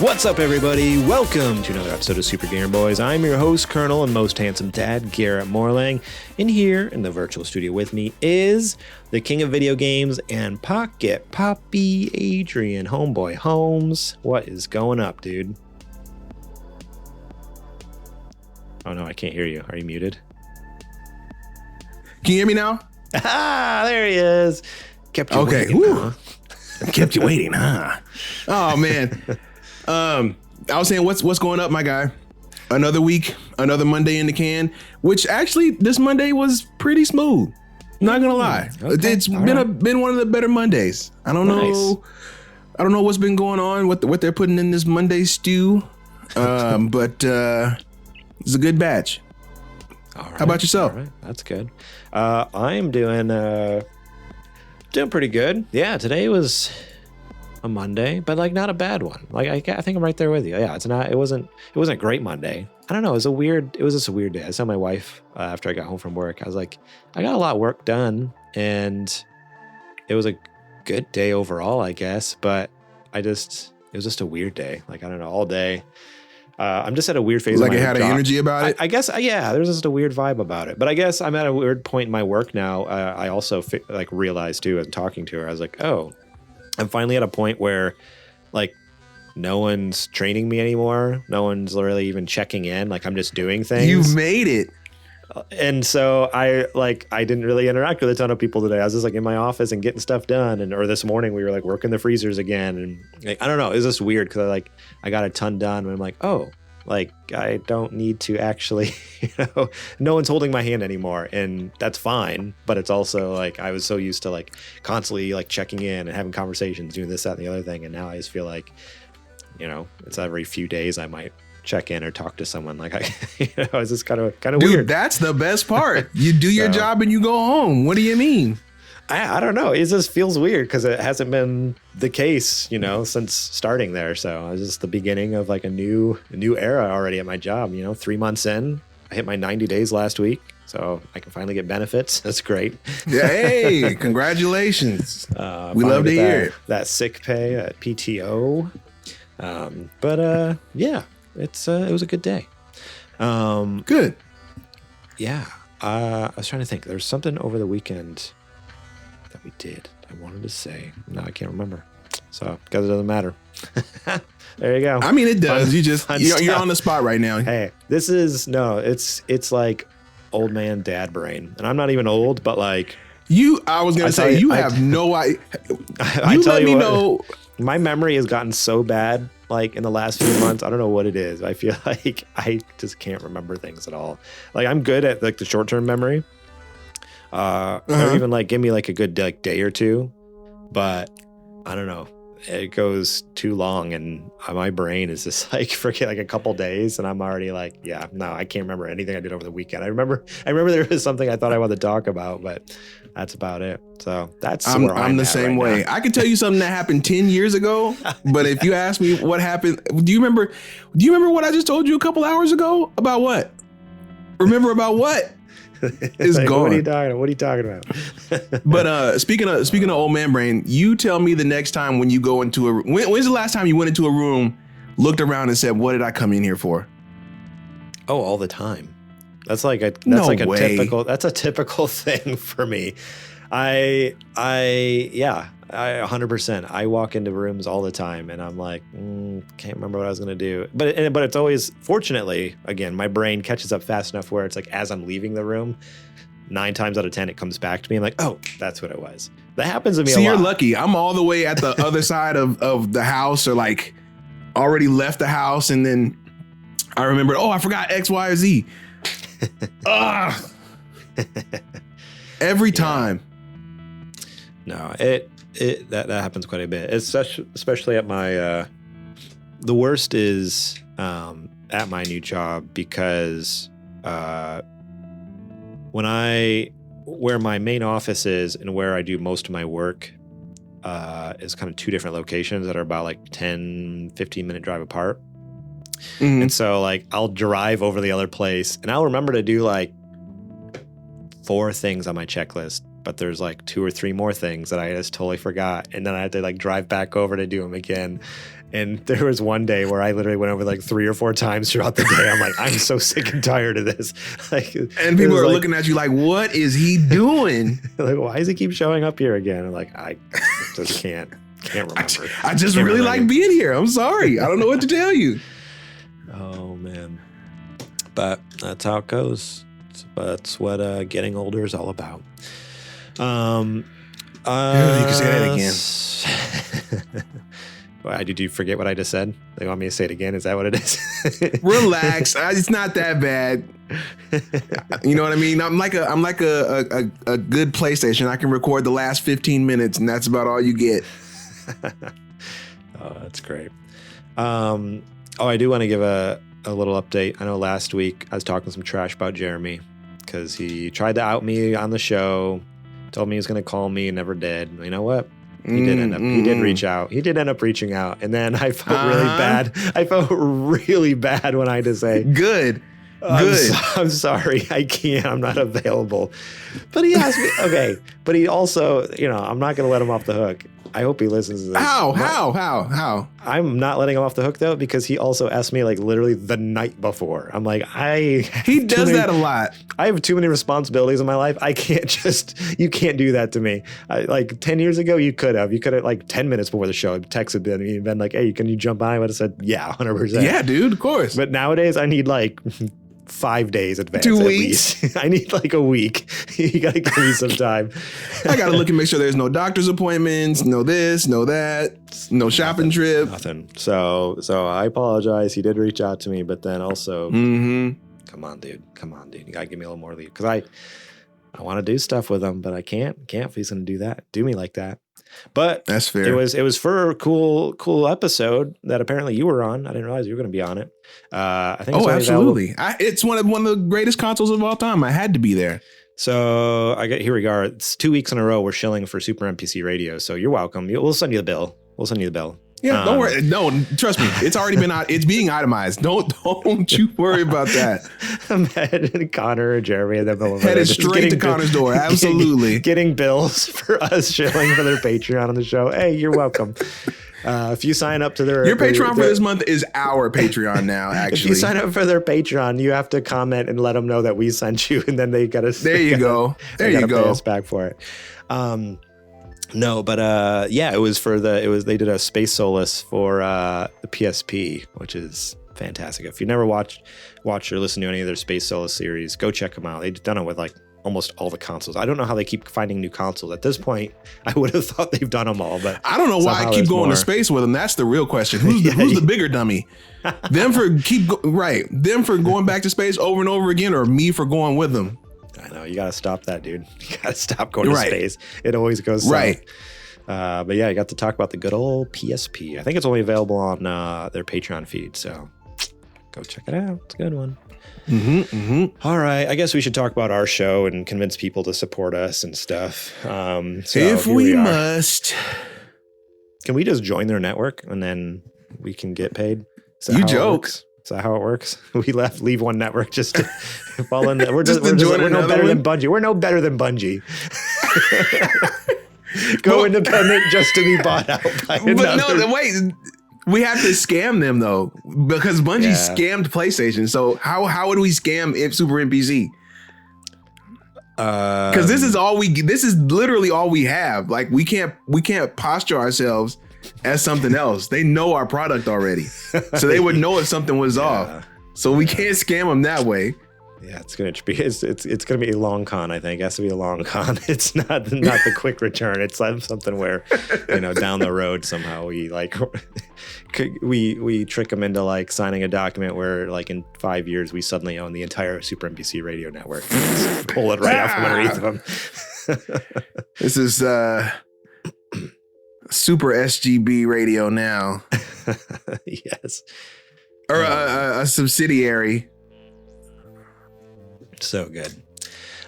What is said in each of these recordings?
What's up, everybody? Welcome to another episode of Super Gamer Boys. I'm your host, Colonel, and most handsome dad, Garrett Morlang. And here in the virtual studio with me is the king of video games and pocket poppy, Adrian Homeboy Holmes. What is going up, dude? Oh no, I can't hear you. Are you muted? Can you hear me now? Ah, there he is. Kept you waiting, huh? Kept you waiting, huh? Oh man. I was saying, what's going up, my guy? Another week, another Monday in the can. Which actually, this Monday was pretty smooth. Not gonna lie, it's been one of the better Mondays. I don't know what's been going on, what they're putting in this Monday stew, but it's a good batch. All right, how about yourself? All right, that's good. I'm doing pretty good. Yeah, today was a Monday, but like not a bad one. Like I think I'm right there with you. Yeah, it wasn't a great Monday. I don't know. It was just a weird day. I saw my wife after I got home from work. I was like, I got a lot of work done, and it was a good day overall, I guess. But it was just a weird day. Like, I don't know, all day. I'm just at a weird phase. Like it had an energy about it? I guess, yeah, there's just a weird vibe about it. But I guess I'm at a weird point in my work now. I also realized too, as talking to her, I was like, oh, I'm finally at a point where like no one's training me anymore. No one's really even checking in. Like, I'm just doing things. You've made it. And so I didn't really interact with a ton of people today. I was just like in my office and getting stuff done. Or this morning we were like working the freezers again. And like, I don't know, it was just weird because I got a ton done. And I'm like, oh, like I don't need to actually, no one's holding my hand anymore, and that's fine. But it's also like I was so used to like constantly like checking in and having conversations, doing this, that, and the other thing, and now I just feel like, it's every few days I might check in or talk to someone. Like it's just kind of weird. Dude, that's the best part. You do your job and you go home. What do you mean? I don't know. It just feels weird because it hasn't been the case, since starting there. So it's just the beginning of like a new era already at my job. 3 months in, I hit my 90 days last week, so I can finally get benefits. That's great. Yeah, hey, congratulations. We love to hear it. That sick pay at PTO. Yeah, it was a good day. Good. Yeah. I was trying to think. There's something over the weekend that we did. I wanted to say. No, I can't remember. So, because it doesn't matter. There you go. I mean, it does. You're on the spot right now. Hey, it's like old man dad brain. And I'm not even old, but like I was going to say, you have no idea. You let me know. My memory has gotten so bad like in the last few months. I don't know what it is. I feel like I just can't remember things at all. Like, I'm good at like the short-term memory. Or even like give me like a good day or two, but I don't know, it goes too long and my brain is just like forget like a couple days and I'm already like, yeah, no, I can't remember anything I did over the weekend. I remember there was something I thought I wanted to talk about, but that's about it. So that's I'm the same way. I can tell you something that happened 10 years ago, but if you ask me what happened, do you remember what I just told you a couple hours ago? About what? Remember about what? It's like, gone. What are you talking about? But speaking of old man brain, you tell me the next time when you go into when's the last time you went into a room, looked around and said, what did I come in here for? Oh, all the time. That's a typical thing for me. I 100%. I walk into rooms all the time and I'm like, can't remember what I was going to do. But it's always, fortunately, again, my brain catches up fast enough where it's like, as I'm leaving the room, 9 times out of 10, it comes back to me. I'm like, oh, that's what it was. That happens to me a lot. See, you're lucky. I'm all the way at the other side of the house, or like already left the house. And then I remembered, I forgot X, Y, or Z. Every time. No, that happens quite a bit. Especially at my the worst is at my new job, because where my main office is and where I do most of my work is kind of 2 different locations that are about like 10-15 minute drive apart. Mm-hmm. And so like I'll drive over the other place and I'll remember to do like 4 things on my checklist but there's like 2 or 3 more things that I just totally forgot. And then I had to like drive back over to do them again. And there was one day where I literally went over like 3 or 4 times throughout the day. I'm like, I'm so sick and tired of this. Like, and people are like, looking at you like, what is he doing? Like, why does he keep showing up here again? I'm like, I just can't remember. I just really like being here. I'm sorry. I don't know what to tell you. Oh, man. But that's how it goes. That's what getting older is all about. You can say that again. Why, did you forget what I just said? They want me to say it again? Is that what it is? Relax. It's not that bad. You know what I mean? I'm like a good PlayStation. I can record the last 15 minutes, and that's about all you get. Oh, that's great. I do want to give a little update. I know last week I was talking some trash about Jeremy because he tried to out me on the show, told me he was going to call me and never did. You know what? He did reach out. He did end up reaching out. And then I felt really bad. I felt really bad when I had to say, good. I'm sorry. I can't. I'm not available. But he asked me, okay. But he also, I'm not going to let him off the hook. I hope he listens to this. How? I'm not letting him off the hook, though, because he also asked me, like, literally the night before. I'm like, he does that a lot. I have too many responsibilities in my life. I can't you can't do that to me. Like 10 years ago, you could have, like 10 minutes before the show, texted me and been like, hey, can you jump by? I would have said, yeah, 100%. Yeah, dude, of course. But nowadays, I need like 5 days advance. 2 at weeks. Least. I need like a week. You got to give me some time. I got to look and make sure there's no doctor's appointments, no this, no that, no shopping trip. Nothing. So I apologize. He did reach out to me, but then also, come on, dude. You got to give me a little more leave because I want to do stuff with him, but I can't if he's going to do me like that. But that's fair. It was for a cool episode that apparently you were on. I didn't realize you were going to be on it. I think. Oh, absolutely! It's one of the greatest consoles of all time. I had to be there. So here we are. It's 2 weeks in a row we're shilling for Super NPC Radio. So you're welcome. We'll send you the bill. Yeah, don't worry. No, trust me. It's already been it's being itemized. Don't you worry about that. I'm headed Connor or Jeremy and then headed straight to Connor's door. Absolutely. Getting bills for us shilling for their Patreon on the show. Hey, you're welcome. If you sign up to your Patreon for this month is our Patreon now. Actually, if you sign up for their Patreon, you have to comment and let them know that we sent you, and then they got to. There you go. Pay us back for it. No, but it was they did a Space Solace for the PSP, which is fantastic. If you never watched or listened to any of their Space Solace series, go check them out. They've done it with like almost all the consoles. I don't know how they keep finding new consoles. At this point, I would have thought they've done them all, but I don't know why I keep going to space with them. That's the real question. Who's the bigger dummy? Them for going back to space over and over again, or me for going with them? I know, you got to stop that, dude. You got to stop going to space. It always goes south. Right. But yeah, I got to talk about the good old PSP. I think it's only available on their Patreon feed, so go check it out. It's a good one. All right, I guess we should talk about our show and convince people to support us and stuff. If we must. Can we just join their network and then we can get paid? You joke. Is that how it works? We leave one network just to fall in. We're no better than Bungie. We're no better than Bungie. Go independent just to be bought out by another. But no, wait. We have to scam them though, because Bungie scammed PlayStation. So how would we scam Super NPC? Because this is literally all we have. Like we can't posture ourselves as something else. They know our product already, so they would know if something was off. So we can't scam them that way. Yeah, it's gonna be a long con. I think it has to be a long con. It's not the quick return. It's like something where down the road somehow we we trick them into like signing a document where like in 5 years we suddenly own the entire Super NPC radio network. Pull it right out from underneath them. This is Super SGB radio now. Yes, or a subsidiary. So good.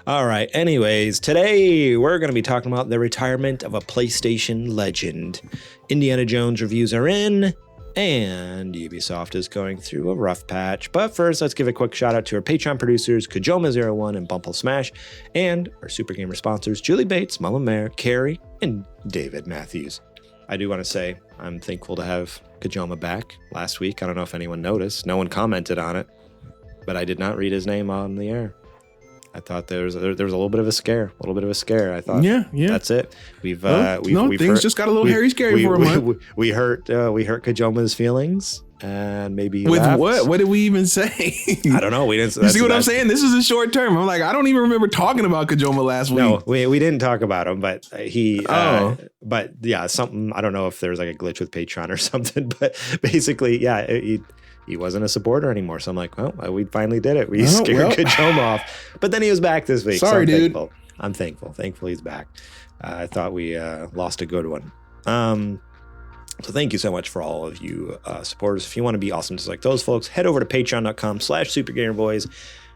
All right. Anyways, today we're going to be talking about the retirement of a PlayStation legend. Indiana Jones reviews are in. And Ubisoft is going through a rough patch. But first, let's give a quick shout out to our Patreon producers, Kajoma01 and Bumple Smash, and our Super Gamer sponsors, Julie Bates, Mama Mare, Carrie, and David Matthews. I do want to say I'm thankful to have Kajoma back last week. I don't know if anyone noticed. No one commented on it, but I did not read his name on the air. I thought there was a little bit of a scare. I thought, yeah, that's it. We've just got a little hairy scary for a month. We hurt Kajoma's feelings, and maybe with left. What did we even say? I don't know. We didn't. You see what I'm saying? This is a short term. I'm like, I don't even remember talking about Kajoma last week. No, we didn't talk about him, but he. But yeah, something. I don't know if there's like a glitch with Patreon or something, but basically, yeah, he wasn't a supporter anymore. So I'm like, well, we finally did it. We scared Kajoma off. But then he was back this week. Sorry, so dude. I'm thankful. Thankfully, he's back. I thought we lost a good one. So thank you so much for all of you supporters. If you want to be awesome just like those folks, head over to patreon.com/supergamerboys.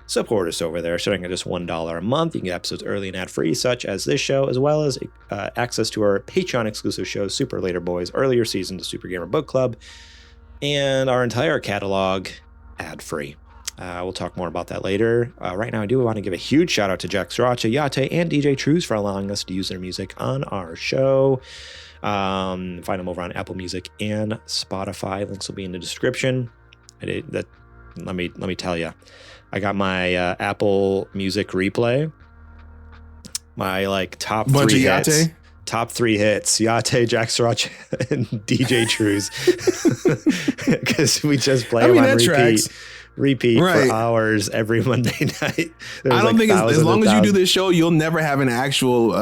Support us over there. Starting at just $1 a month, you can get episodes early and ad-free, such as this show, as well as access to our Patreon-exclusive shows, Super Later Boys, earlier seasons of Super Gamer Book Club, and our entire catalog ad-free. We'll talk more about that later. Right now, I do want to give a huge shout out to Jack Sriracha, Yate, and DJ Trooz for allowing us to use their music on our show. Find them over on Apple Music and Spotify. Links will be in the description. Let me tell you, I got my Apple Music replay. My top bunch three of hits. Yate? Top 3 hits, Yate, Jack Sriracha, and DJ Trooz. Because we just play them on repeat right. for hours every Monday night. I don't think as long as you do this show, you'll never have an actual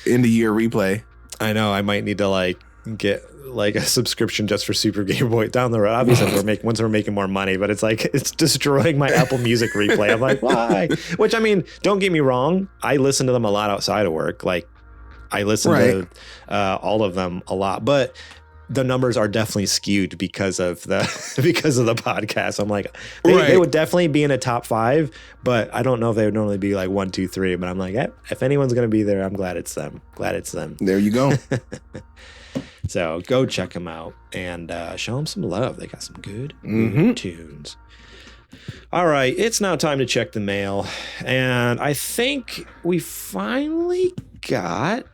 end of year replay. I know. I might need to get a subscription just for Super Game Boy down the road. Obviously, once we're making more money, but it's destroying my Apple Music replay. I'm like, why? Which, I mean, don't get me wrong. I listen to them a lot outside of work. I listen to all of them a lot, but the numbers are definitely skewed because of the podcast. I'm like, they would definitely be in a top 5, but I don't know if they would normally be 1, 2, 3. But I'm like, if anyone's gonna be there, I'm glad it's them. There you go. So go check them out and show them some love. They got some good tunes. All right, it's now time to check the mail, and I think we finally got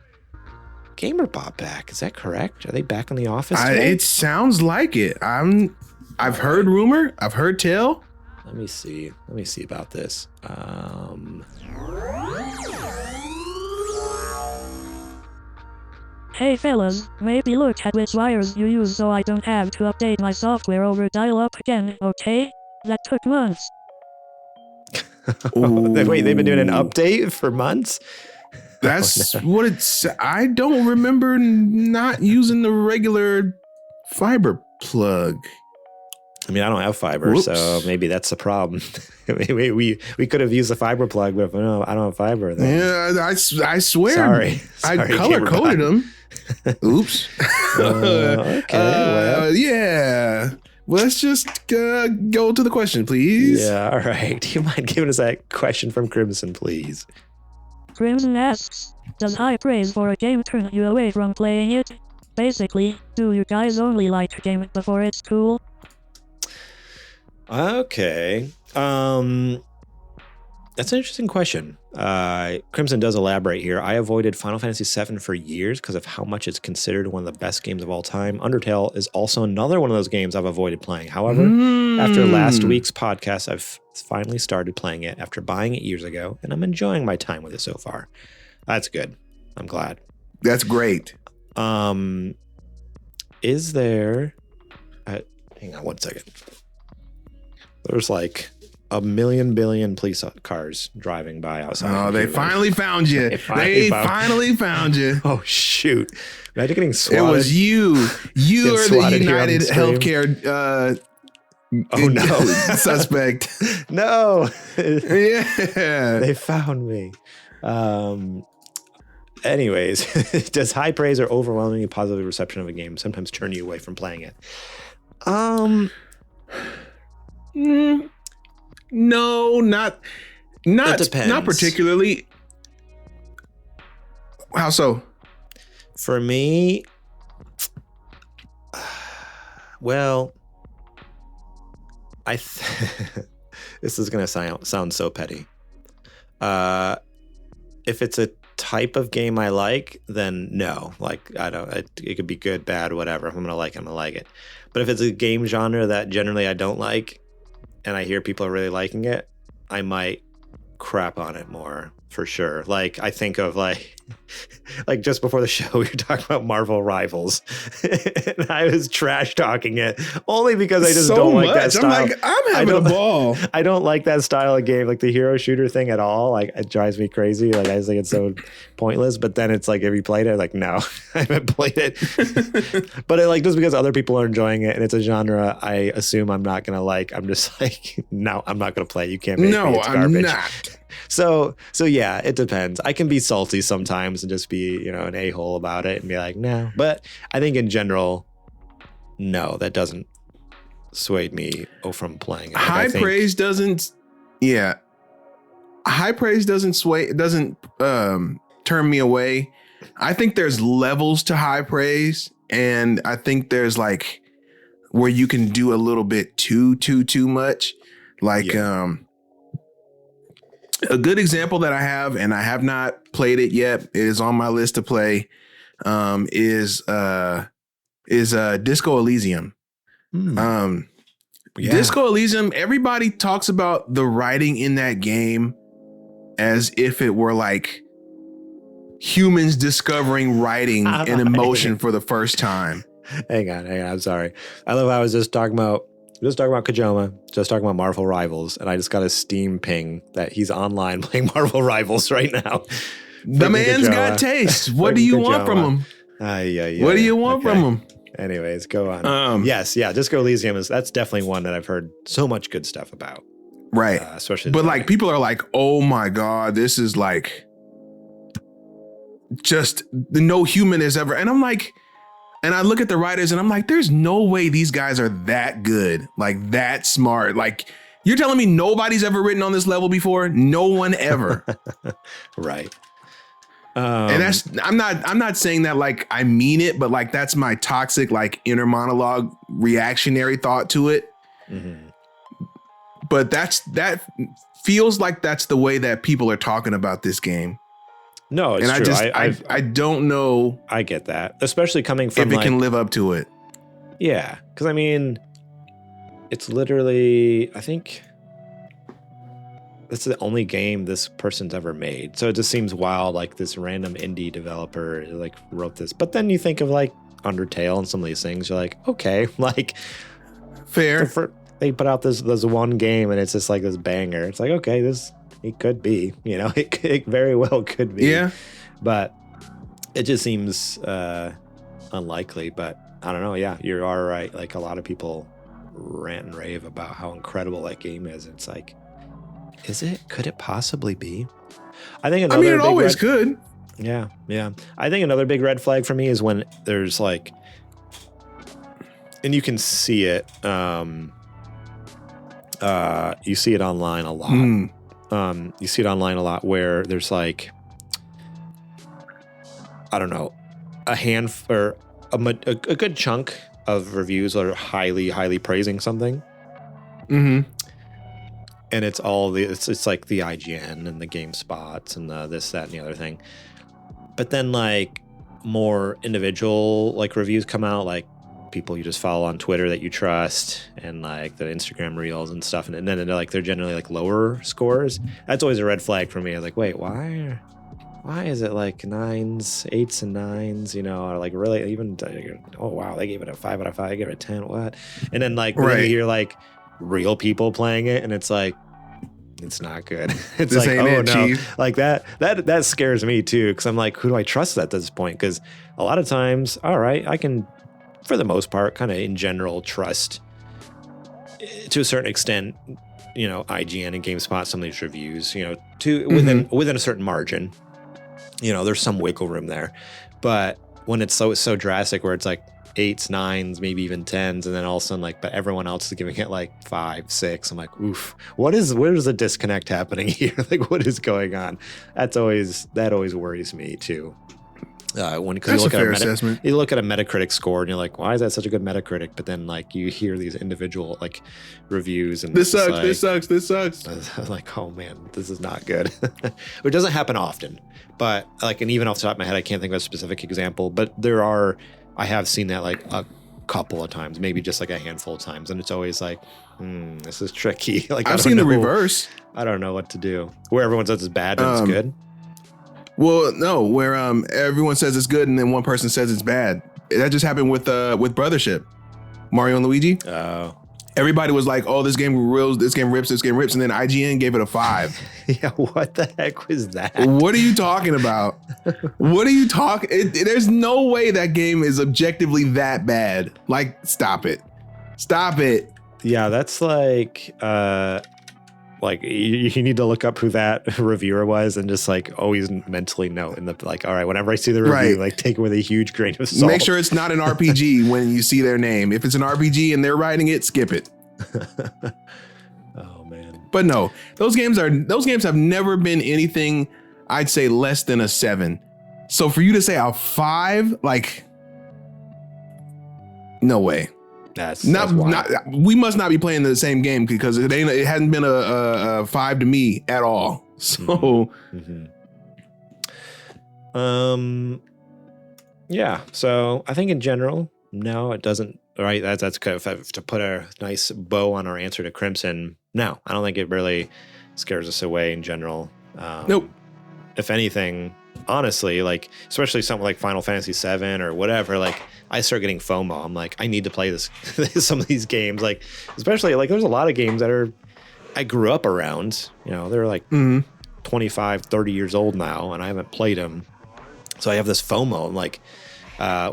GamerBot back. Is that correct? Are they back in the office today? It sounds like it. I've heard rumor. I've heard tell. Let me see about this. Hey fellas, maybe look at which wires you use so I don't have to update my software over dial-up again, okay? That took months. Wait, they've been doing an update for months? That's what it's. I don't remember not using the regular fiber plug. I mean, I don't have fiber, so maybe that's the problem. we could have used the fiber plug, but no, I don't have fiber. Then. Yeah, I swear. Sorry, I color coded them. Oops. Okay. Yeah. Let's just go to the question, please. Yeah. All right. Do you mind giving us that question from Crimson, please? Crimson asks, does high praise for a game turn you away from playing it? Basically, do you guys only like a game before it's cool? Okay. That's an interesting question. Crimson does elaborate here. I avoided Final Fantasy VII for years because of how much it's considered one of the best games of all time. Undertale is also another one of those games I've avoided playing. However, after last week's podcast, I've finally started playing it after buying it years ago, and I'm enjoying my time with it so far. That's good. I'm glad. That's great. Is there... hang on one second. There's a million billion police cars driving by outside. Oh, they finally found you. They finally found you. Oh, shoot. Imagine getting swatted. It was you. You are the United Healthcare suspect. No. Yeah. They found me. Anyways, does high praise or overwhelmingly positive reception of a game sometimes turn you away from playing it? No, not particularly. How so? For me, Well, this is gonna sound so petty. If it's a type of game I like, then no. Like I don't. It could be good, bad, whatever. If I'm gonna like it, I'm gonna like it. But if it's a game genre that generally I don't like, and I hear people are really liking it, I might crap on it more for sure. Like I think of like just before the show we were talking about Marvel Rivals and I was trash talking it only because I just don't like that style. I'm like, I'm having a ball. I don't like that style of game, like the hero shooter thing at all. Like it drives me crazy. Like I just think it's so pointless. But then it's like, have you played it? Like, no, I haven't played it. But it, like just because other people are enjoying it and it's a genre I assume I'm not gonna like, I'm just like, no, I'm not gonna play. You can't make me. It's garbage. I'm not. So yeah, it depends. I can be salty sometimes and just be, an a-hole about it and be like, no. But I think in general, no, that doesn't sway me from playing it. Like, High praise doesn't turn me away. I think there's levels to high praise, and I think there's like where you can do a little bit too much. Like a good example that I have, and I have not played it yet, it is on my list to play, is Disco Elysium. Disco Elysium, everybody talks about the writing in that game as if it were like humans discovering writing and emotion for the first time. Hang on. I'm sorry. I love how I was just talking about Kojima, just talking about Marvel Rivals, and I just got a Steam ping that he's online playing Marvel Rivals right now. The man's got taste. What do you want from him? What do you want from him? Anyways, go on. Yes, Disco Elysium that's definitely one that I've heard so much good stuff about. Right. Especially, but like people are like, oh my God, this is like just no human has ever. And I'm like, and I look at the writers and I'm like, there's no way these guys are that good, like that smart. Like you're telling me nobody's ever written on this level before? No one ever. Right. And I'm not saying that like I mean it, but like that's my toxic like inner monologue reactionary thought to it. Mm-hmm. But that feels like that's the way that people are talking about this game. No, it's and true. I don't know. I get that, especially coming from if it can live up to it. Yeah, because I mean, it's literally, I think it's the only game this person's ever made. So it just seems wild, like this random indie developer like wrote this. But then you think of like Undertale and some of these things. You're like, okay, like fair. They put out this one game and it's just like this banger. It's like, okay, it could be, it very well could be. Yeah. But it just seems unlikely. But I don't know. Yeah, you are right. Like a lot of people rant and rave about how incredible that game is. It's like, is it? Could it possibly be? It always could. Yeah. I think another big red flag for me is when there's like, and you can see it. You see it online a lot. You see it online a lot where there's like, I don't know, a good chunk of reviews are highly praising something. Mm-hmm. And it's all it's like the IGN and the GameSpots and the this, that, and the other thing. But then like more individual like reviews come out, like people you just follow on Twitter that you trust and like the Instagram reels and stuff. And then they're generally like lower scores. That's always a red flag for me. I was like, wait, why is it like 9s, 8s and 9s, or like really even, oh wow, they gave it a 5 out of 5, I gave it a 10, what? And then like, when you hear like real people playing it and it's like, it's not good. It's this like, ain't oh it, no, Chief. like that scares me too. Cause I'm like, who do I trust at this point? Cause a lot of times, all right, I can, for the most part, kind of in general trust to a certain extent, IGN and GameSpot, some of these reviews, within a certain margin, there's some wiggle room there. But when it's so drastic where it's like 8s, 9s, maybe even 10s, and then all of a sudden but everyone else is giving it like 5, 6. I'm like, oof, where's the disconnect happening here? Like, what is going on? That always worries me too. That's a fair assessment. You look at a Metacritic score and you're like, why is that such a good Metacritic? But then like you hear these individual like reviews and this sucks, like, this sucks. I was like, oh man, this is not good. Which doesn't happen often. But like, and even off the top of my head, I can't think of a specific example, but I have seen that like a couple of times, maybe just like a handful of times. And it's always like, this is tricky. Like I've seen the reverse. I don't know what to do. Where everyone says it's bad and it's good. Well, no, where everyone says it's good and then one person says it's bad. That just happened with Brothership, Mario and Luigi. Oh. Everybody was like, "Oh, this game rips, this game rips," and then IGN gave it a 5. Yeah, what the heck was that? What are you talking about? What are you talking? There's no way that game is objectively that bad. Like, stop it. Yeah, that's like you need to look up who that reviewer was and just like always mentally note in the like, all right, whenever I see the review, like take it with a huge grain of salt. Make sure it's not an RPG when you see their name. If it's an RPG and they're writing it, skip it. Oh man. But no, those games have never been anything I'd say less than a 7. So for you to say a 5, like, no way. That's we must not be playing the same game because it hadn't been a 5 to me at all. So, yeah. So I think in general, no, it doesn't. Right, that's good. To put a nice bow on our answer to Crimson. No, I don't think it really scares us away in general. Nope. If anything, honestly, like especially something like Final Fantasy VII or whatever, like. I start getting FOMO. I'm like, I need to play this, some of these games. Like, especially like there's a lot of games that I grew up around, they're like 25, 30 years old now and I haven't played them. So I have this FOMO. I'm like,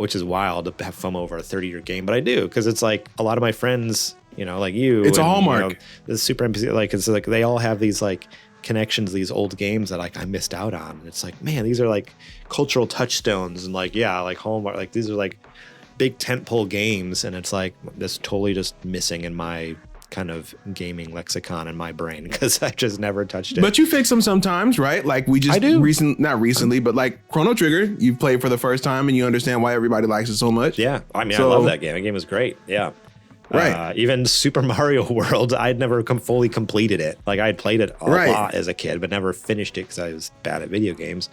which is wild to have FOMO over a 30-year game, but I do. Cause it's like a lot of my friends, like you, it's a hallmark. The Super NPC, like, it's like, they all have these like connections, these old games that like I missed out on. And it's like, man, these are like cultural touchstones and like, yeah, like Hallmark, like these are like big tentpole games, and it's like this totally just missing in my kind of gaming lexicon in my brain because I just never touched it. But you fix them sometimes, right? Like we just not recently, but like Chrono Trigger, you've played for the first time and you understand why everybody likes it so much. Yeah, I mean, I love that game. That game was great. Yeah. Right. Even Super Mario World, I'd never fully completed it. Like I had played it a lot as a kid, but never finished it because I was bad at video games.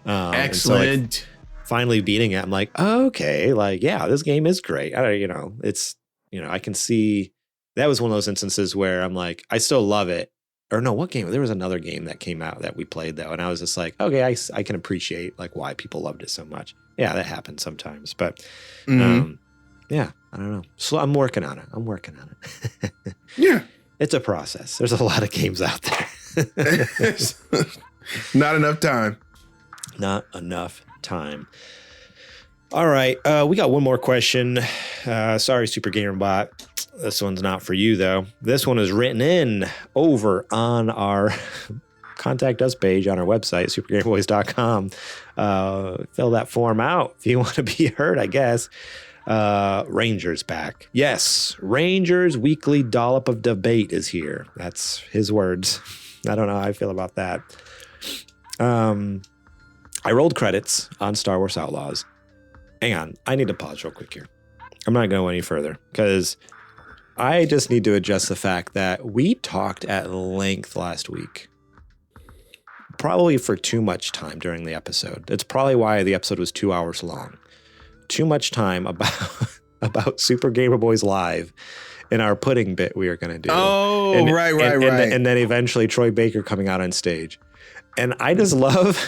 Excellent. So, like, finally beating it, I'm like, oh, okay, like, yeah, this game is great. It's, I can see that was one of those instances where I'm like, I still love it. Or no, what game? There was another game that came out that we played though. And I was just like, okay, I can appreciate like why people loved it so much. Yeah, that happens sometimes. But yeah, I don't know. So I'm working on it. Yeah. It's a process. There's a lot of games out there. Not enough time. Not enough time. All right. We got one more question. Sorry, Super Gamer Bot. This one's not for you, though. This one is written in over on our contact us page on our website, supergamerboys.com. Fill that form out if you want to be heard, I guess. Rangers back. Yes, Rangers weekly dollop of debate is here. That's his words. I don't know how I feel about that. I rolled credits on Star Wars Outlaws. Hang on. I need to pause real quick here. I'm not going to go any further because I just need to adjust the fact that we talked at length last week. Probably for too much time during the episode. That's probably why the episode was 2 hours long. Too much time about Super Gamer Boys Live and our pudding bit we are going to do. Oh, right. And then eventually Troy Baker coming out on stage. And I just love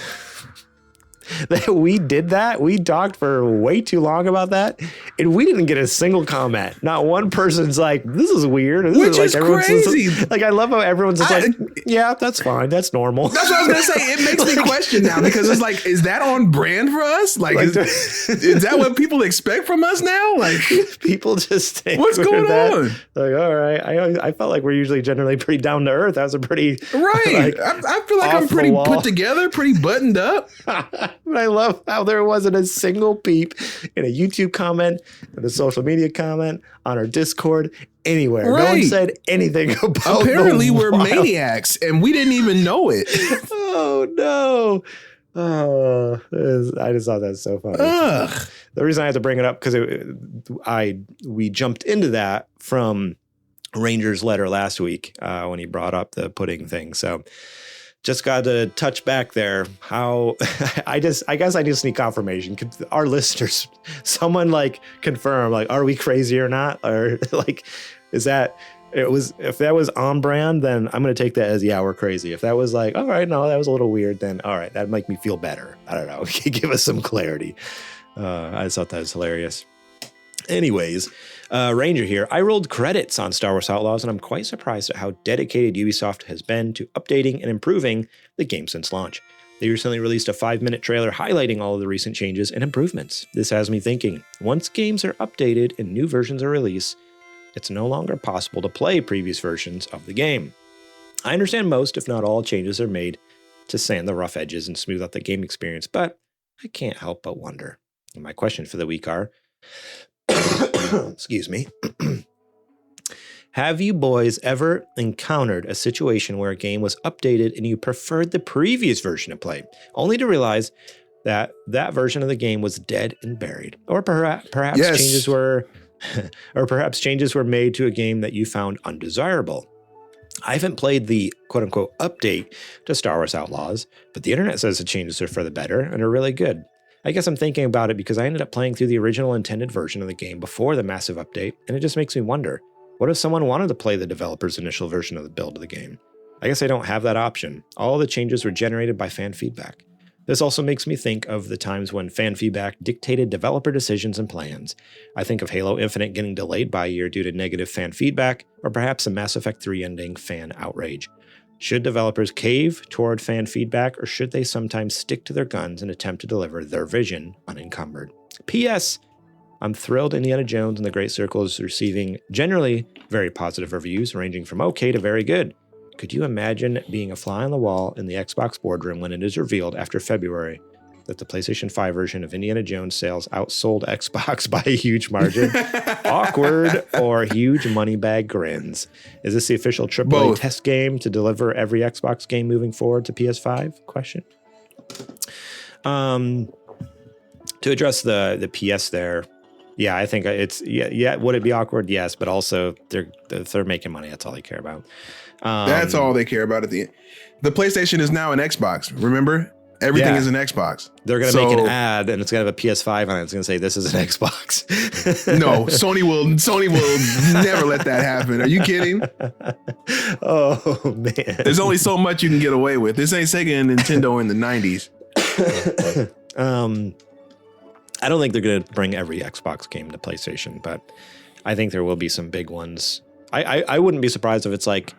that we did that. We talked for way too long about that, and we didn't get a single comment. Not one person's like, "This is weird." Which is crazy. Like I love how everyone's just like, "Yeah, that's fine. That's normal." That's what I was gonna say. It makes me question now because it's like, is that on brand for us? Like is that what people expect from us now? Like people just think, what's going on? Like, all right. I felt like we're usually generally pretty down to earth. That was a pretty right. Like, I feel like I'm pretty put together, pretty buttoned up. But I love how there wasn't a single peep in a YouTube comment, in a social media comment, on our Discord, anywhere. Right. No one said anything about apparently we're maniacs and we didn't even know it. Oh no. I just thought that was so funny. Ugh. The reason I had to bring it up because we jumped into that from Ranger's letter last week when he brought up the pudding thing. So just got to touch back there. How I guess I just need confirmation. Could our listeners, someone like confirm, like, are we crazy or not? Or like, is that if that was on brand, then I'm going to take that as, yeah, we're crazy. If that was like, all right, no, that was a little weird, then all right, that'd make me feel better. I don't know. Give us some clarity. I just thought that was hilarious. Anyways, Ranger here. I rolled credits on Star Wars Outlaws, and I'm quite surprised at how dedicated Ubisoft has been to updating and improving the game since launch. They recently released a 5-minute trailer highlighting all of the recent changes and improvements. This has me thinking, once games are updated and new versions are released, it's no longer possible to play previous versions of the game. I understand most, if not all, changes are made to sand the rough edges and smooth out the game experience, but I can't help but wonder. And my question for the week are, excuse me, have you boys ever encountered a situation where a game was updated and you preferred the previous version to play, only to realize that that version of the game was dead and buried? Or perhaps Yes. changes were made to a game that you found undesirable. I haven't played the quote-unquote update to Star Wars Outlaws, but the internet says the changes are for the better and are really good. I guess I'm thinking about it because I ended up playing through the original intended version of the game before the massive update, and it just makes me wonder, what if someone wanted to play the developer's initial version of the build of the game? I guess I don't have that option. All the changes were generated by fan feedback. This also makes me think of the times when fan feedback dictated developer decisions and plans. I think of Halo Infinite getting delayed by a year due to negative fan feedback, or perhaps a Mass Effect 3 ending fan outrage. Should developers cave toward fan feedback, or should they sometimes stick to their guns and attempt to deliver their vision unencumbered? P.S. I'm thrilled Indiana Jones and the Great Circle is receiving generally very positive reviews, ranging from okay to very good. Could you imagine being a fly on the wall in the Xbox boardroom when it is revealed after February that the PlayStation 5 version of Indiana Jones sales outsold Xbox by a huge margin? Awkward or huge money bag grins? Is this the official AAA test game to deliver every Xbox game moving forward to PS5? Question. To address the PS there, yeah, I think it's yeah. Would it be awkward? Yes, but also they're making money. That's all they care about. That's all they care about at the end. The PlayStation is now an Xbox. Remember? Everything is an Xbox. They're going to make an ad and it's going to have a PS5 on it. It's going to say, this is an Xbox. No, Sony will never let that happen. Are you kidding? Oh, man. There's only so much you can get away with. This ain't Sega and Nintendo in the 90s. I don't think they're going to bring every Xbox game to PlayStation, but I think there will be some big ones. I wouldn't be surprised if it's like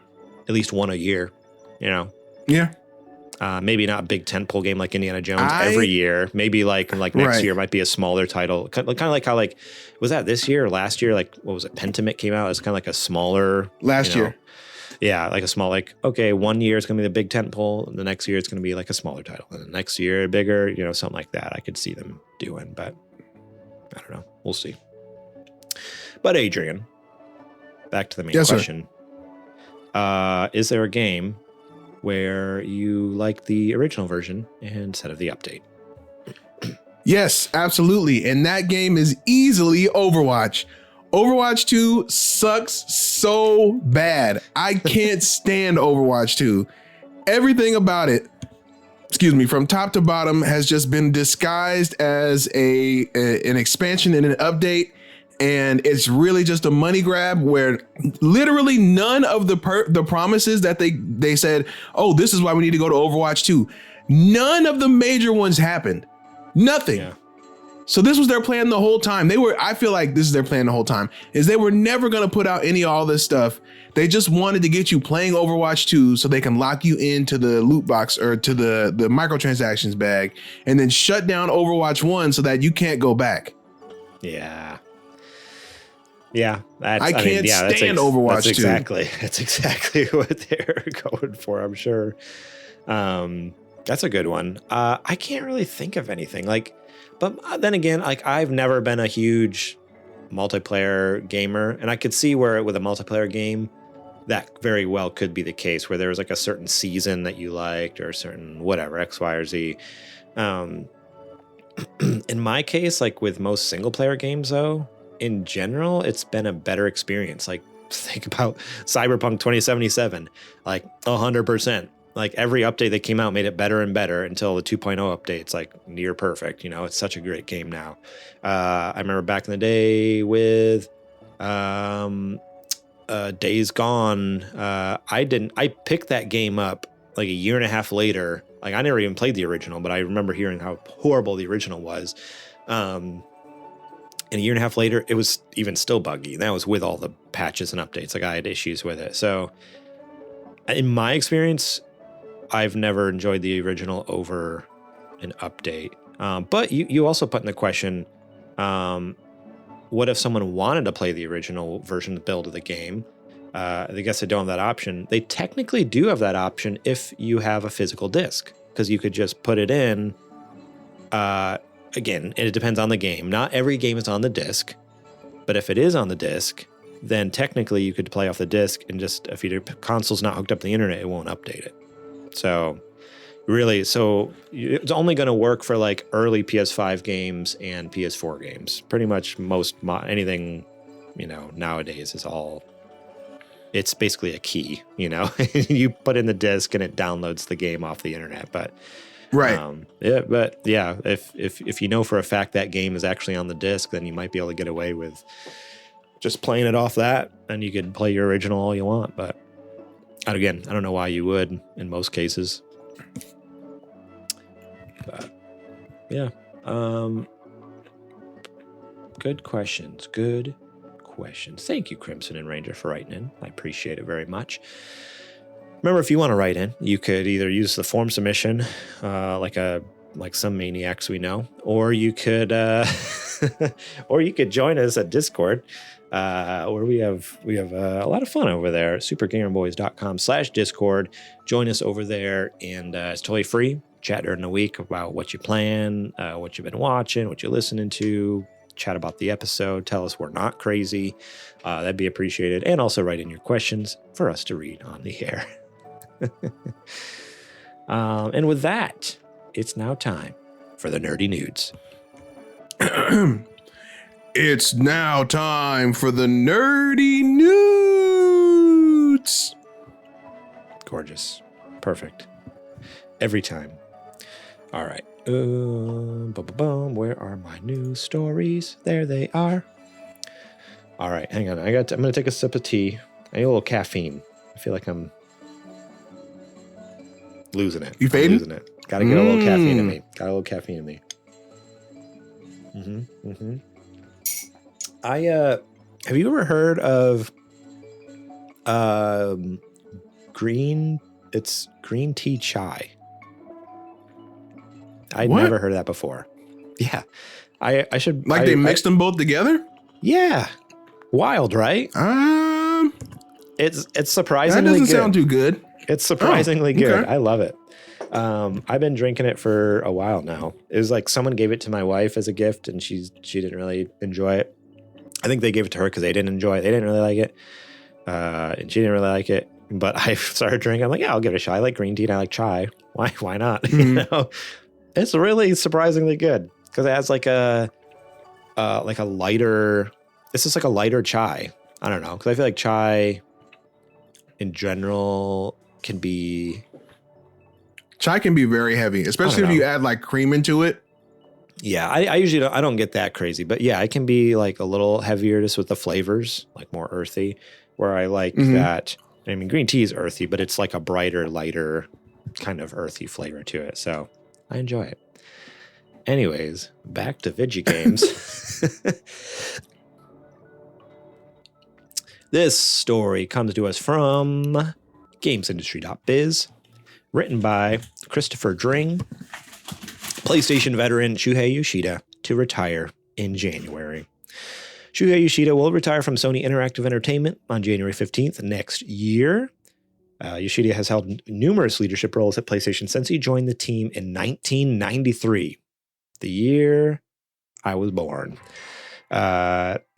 at least one a year, you know? Yeah. Maybe not a big tentpole game like Indiana Jones every year. Maybe like next year might be a smaller title. Kind of like how was that this year or last year? Like what was it? Pentiment came out. It's kind of like a smaller last year. Yeah, like a small 1 year it's gonna be the big tentpole, and the next year it's gonna be like a smaller title, and the next year bigger. Something like that. I could see them doing, but I don't know. We'll see. But Adrian, back to the main question. Is there a game where you like the original version instead of the update? Yes, absolutely. And that game is easily Overwatch. Overwatch 2 sucks so bad. I can't stand Overwatch 2. Everything about it, from top to bottom, has just been disguised as an expansion and an update. And it's really just a money grab where literally none of the promises that they said, oh, this is why we need to go to Overwatch 2. None of the major ones happened. Nothing. Yeah. So this was their plan the whole time. I feel like this is their plan the whole time, is they were never going to put out any of all this stuff. They just wanted to get you playing Overwatch 2 so they can lock you into the loot box or to the microtransactions bag, and then shut down Overwatch 1 so that you can't go back. Yeah. Yeah, I can't stand Overwatch 2. That's exactly what they're going for, I'm sure. That's a good one. I can't really think of anything but then again, I've never been a huge multiplayer gamer, and I could see where with a multiplayer game, that very well could be the case where there was like a certain season that you liked or a certain whatever, X, Y, or Z. In my case, like with most single player games though, in general, it's been a better experience. Like think about Cyberpunk 2077, like 100%. Like every update that came out made it better and better until the 2.0 update. It's like near perfect. You know, it's such a great game now. I remember back in the day with Days Gone. I picked that game up like a year and a half later. Like I never even played the original, but I remember hearing how horrible the original was. And a year and a half later, it was even still buggy. And that was with all the patches and updates. Like I had issues with it. So in my experience, I've never enjoyed the original over an update. But you also put in the question, what if someone wanted to play the original version build of the game? I guess they don't have that option. They technically do have that option if you have a physical disc, because you could just put it in. Again, it depends on the game. Not every game is on the disc, but if it is on the disc, then technically you could play off the disc and just, if your console's not hooked up to the internet, it won't update it. So really, it's only going to work for like early PS5 games and PS4 games. Pretty much anything, nowadays is all, it's basically a key, you put in the disc and it downloads the game off the internet. But right. If you know for a fact that game is actually on the disc, then you might be able to get away with just playing it off that, and you could play your original all you want. But again, I don't know why you would in most cases. But yeah. Good questions. Thank you, Crimson and Ranger, for writing in. I appreciate it very much. Remember, if you want to write in, you could either use the form submission, like some maniacs we know, or you could join us at Discord, where we have a lot of fun over there. supergamerboys.com/Discord. Join us over there, and it's totally free. Chat during the week about what you plan, what you've been watching, what you're listening to. Chat about the episode. Tell us we're not crazy. That'd be appreciated. And also write in your questions for us to read on the air. And with that, it's now time for the nerdy nudes. It's now time for the nerdy nudes. Gorgeous. Perfect. Every time. All right. Where are my news stories? There they are. All right, hang on. I'm gonna take a sip of tea. I need a little caffeine. I feel like I'm losing it. You fading? Losing it. Gotta get a little caffeine in me. Have you ever heard of green tea chai? I'd never heard of that before. Yeah. I should they mixed them both together? Yeah. Wild, right? It's surprisingly good. That doesn't sound too good. It's surprisingly good. Okay. I love it. I've been drinking it for a while now. It was like someone gave it to my wife as a gift, and she didn't really enjoy it. I think they gave it to her because they didn't enjoy it. They didn't really like it. And she didn't really like it. But I started drinking. I'm like, yeah, I'll give it a shot. I like green tea and I like chai. Why not? Mm-hmm. It's really surprisingly good because it has like a lighter. This is like a lighter chai. I don't know, because I feel like chai in general can be very heavy, especially if you add like cream into it. Yeah, I usually don't get that crazy, but yeah, it can be like a little heavier just with the flavors, like more earthy. Where I like that. I mean, green tea is earthy, but it's like a brighter, lighter kind of earthy flavor to it. So I enjoy it. Anyways, back to video games. This story comes to us from gamesindustry.biz, written by Christopher Dring, PlayStation veteran Shuhei Yoshida, to retire in January. Shuhei Yoshida will retire from Sony Interactive Entertainment on January 15th next year. Yoshida has held numerous leadership roles at PlayStation since he joined the team in 1993, the year I was born.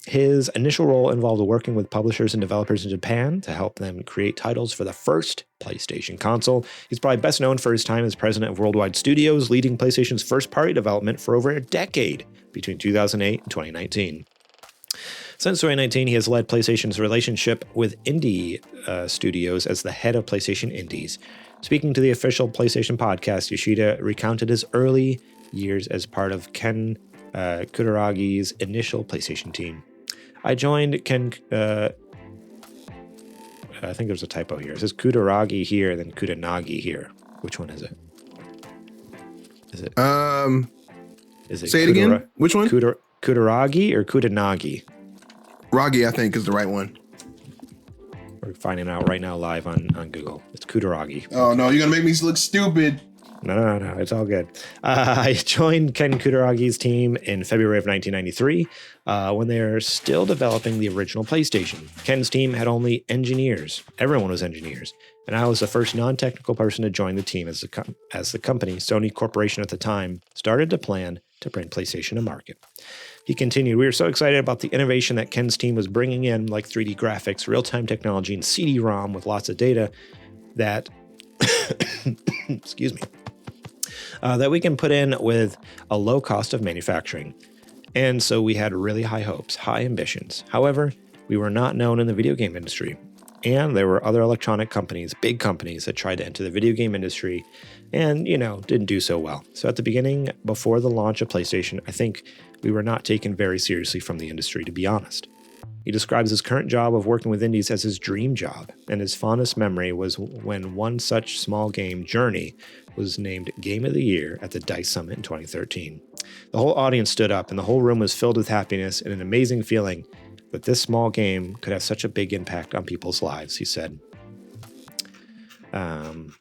His initial role involved working with publishers and developers in Japan to help them create titles for the first PlayStation console. He's probably best known for his time as president of Worldwide Studios, leading PlayStation's first-party development for over a decade between 2008 and 2019. Since 2019, he has led PlayStation's relationship with indie studios as the head of PlayStation Indies. Speaking to the official PlayStation podcast, Yoshida recounted his early years as part of Ken Kutaragi's initial PlayStation team. I joined Ken. I think there's a typo here. It says Kutaragi here, then Kutanagi here. Which one is it? Is it? Say it again. Which one? Kutaragi or Kutanagi? Ragi, I think, is the right one. We're finding out right now live on Google. It's Kutaragi. Oh no, you're gonna make me look stupid. No, it's all good. I joined Ken Kutaragi's team in February of 1993 when they were still developing the original PlayStation. Ken's team had only engineers. Everyone was engineers. And I was the first non-technical person to join the team as the company, Sony Corporation at the time, started to plan to bring PlayStation to market. He continued, we were so excited about the innovation that Ken's team was bringing in, like 3D graphics, real-time technology, and CD-ROM with lots of data that, excuse me, that we can put in with a low cost of manufacturing. And so we had really high hopes, high ambitions. However, we were not known in the video game industry. And there were other electronic companies, big companies, that tried to enter the video game industry and, didn't do so well. So at the beginning, before the launch of PlayStation, I think we were not taken very seriously from the industry, to be honest. He describes his current job of working with indies as his dream job, and his fondest memory was when one such small game, Journey, was named Game of the Year at the DICE Summit in 2013. The whole audience stood up, and the whole room was filled with happiness and an amazing feeling that this small game could have such a big impact on people's lives, he said.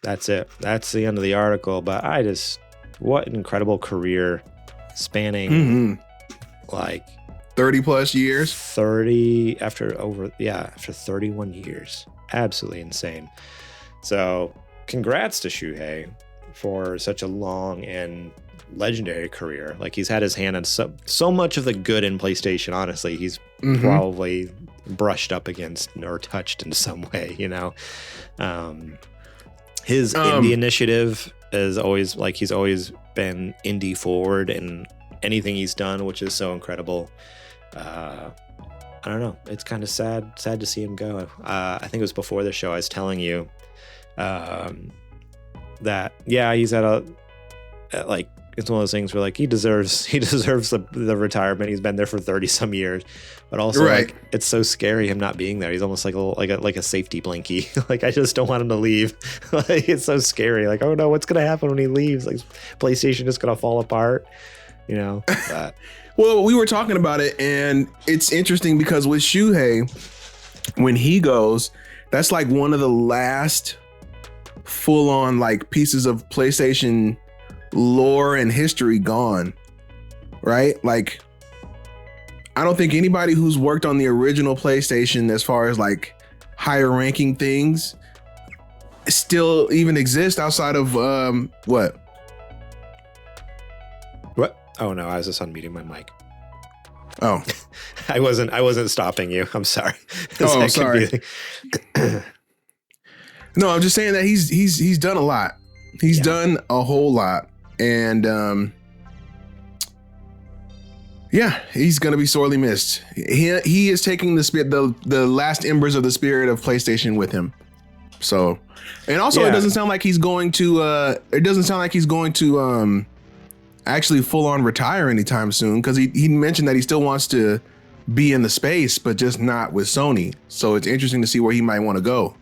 That's it. That's the end of the article, but what an incredible career spanning like 30 plus years. 30 after 31 years. Absolutely insane. So congrats to Shuhei for such a long and legendary career. Like, he's had his hand on so much of the good in PlayStation. Honestly, he's probably brushed up against or touched in some way, his indie initiative is always he's always been indie forward in anything he's done, which is so incredible. I don't know. It's kind of sad to see him go. I think it was before the show I was telling you that he's it's one of those things where he deserves the retirement. He's been there for 30 some years, but also it's so scary him not being there. He's almost like a safety blankie. I just don't want him to leave. It's so scary. Oh no, what's gonna happen when he leaves? PlayStation is gonna fall apart. But. Well, we were talking about it, and it's interesting because with Shuhei, when he goes, that's one of the last full-on pieces of PlayStation lore and history gone, right? I don't think anybody who's worked on the original PlayStation, as far as higher ranking things, still even exist outside of what? Oh no, I was just unmuting my mic. Oh, I wasn't stopping you. I'm sorry. Oh, sorry. No, I'm just saying that he's done a lot. He's done a whole lot, and he's gonna be sorely missed. He is taking the last embers of the spirit of PlayStation with him. So, and also it doesn't sound like he's going to. Actually full on retire anytime soon, because he mentioned that he still wants to be in the space, but just not with Sony. So it's interesting to see where he might want to go.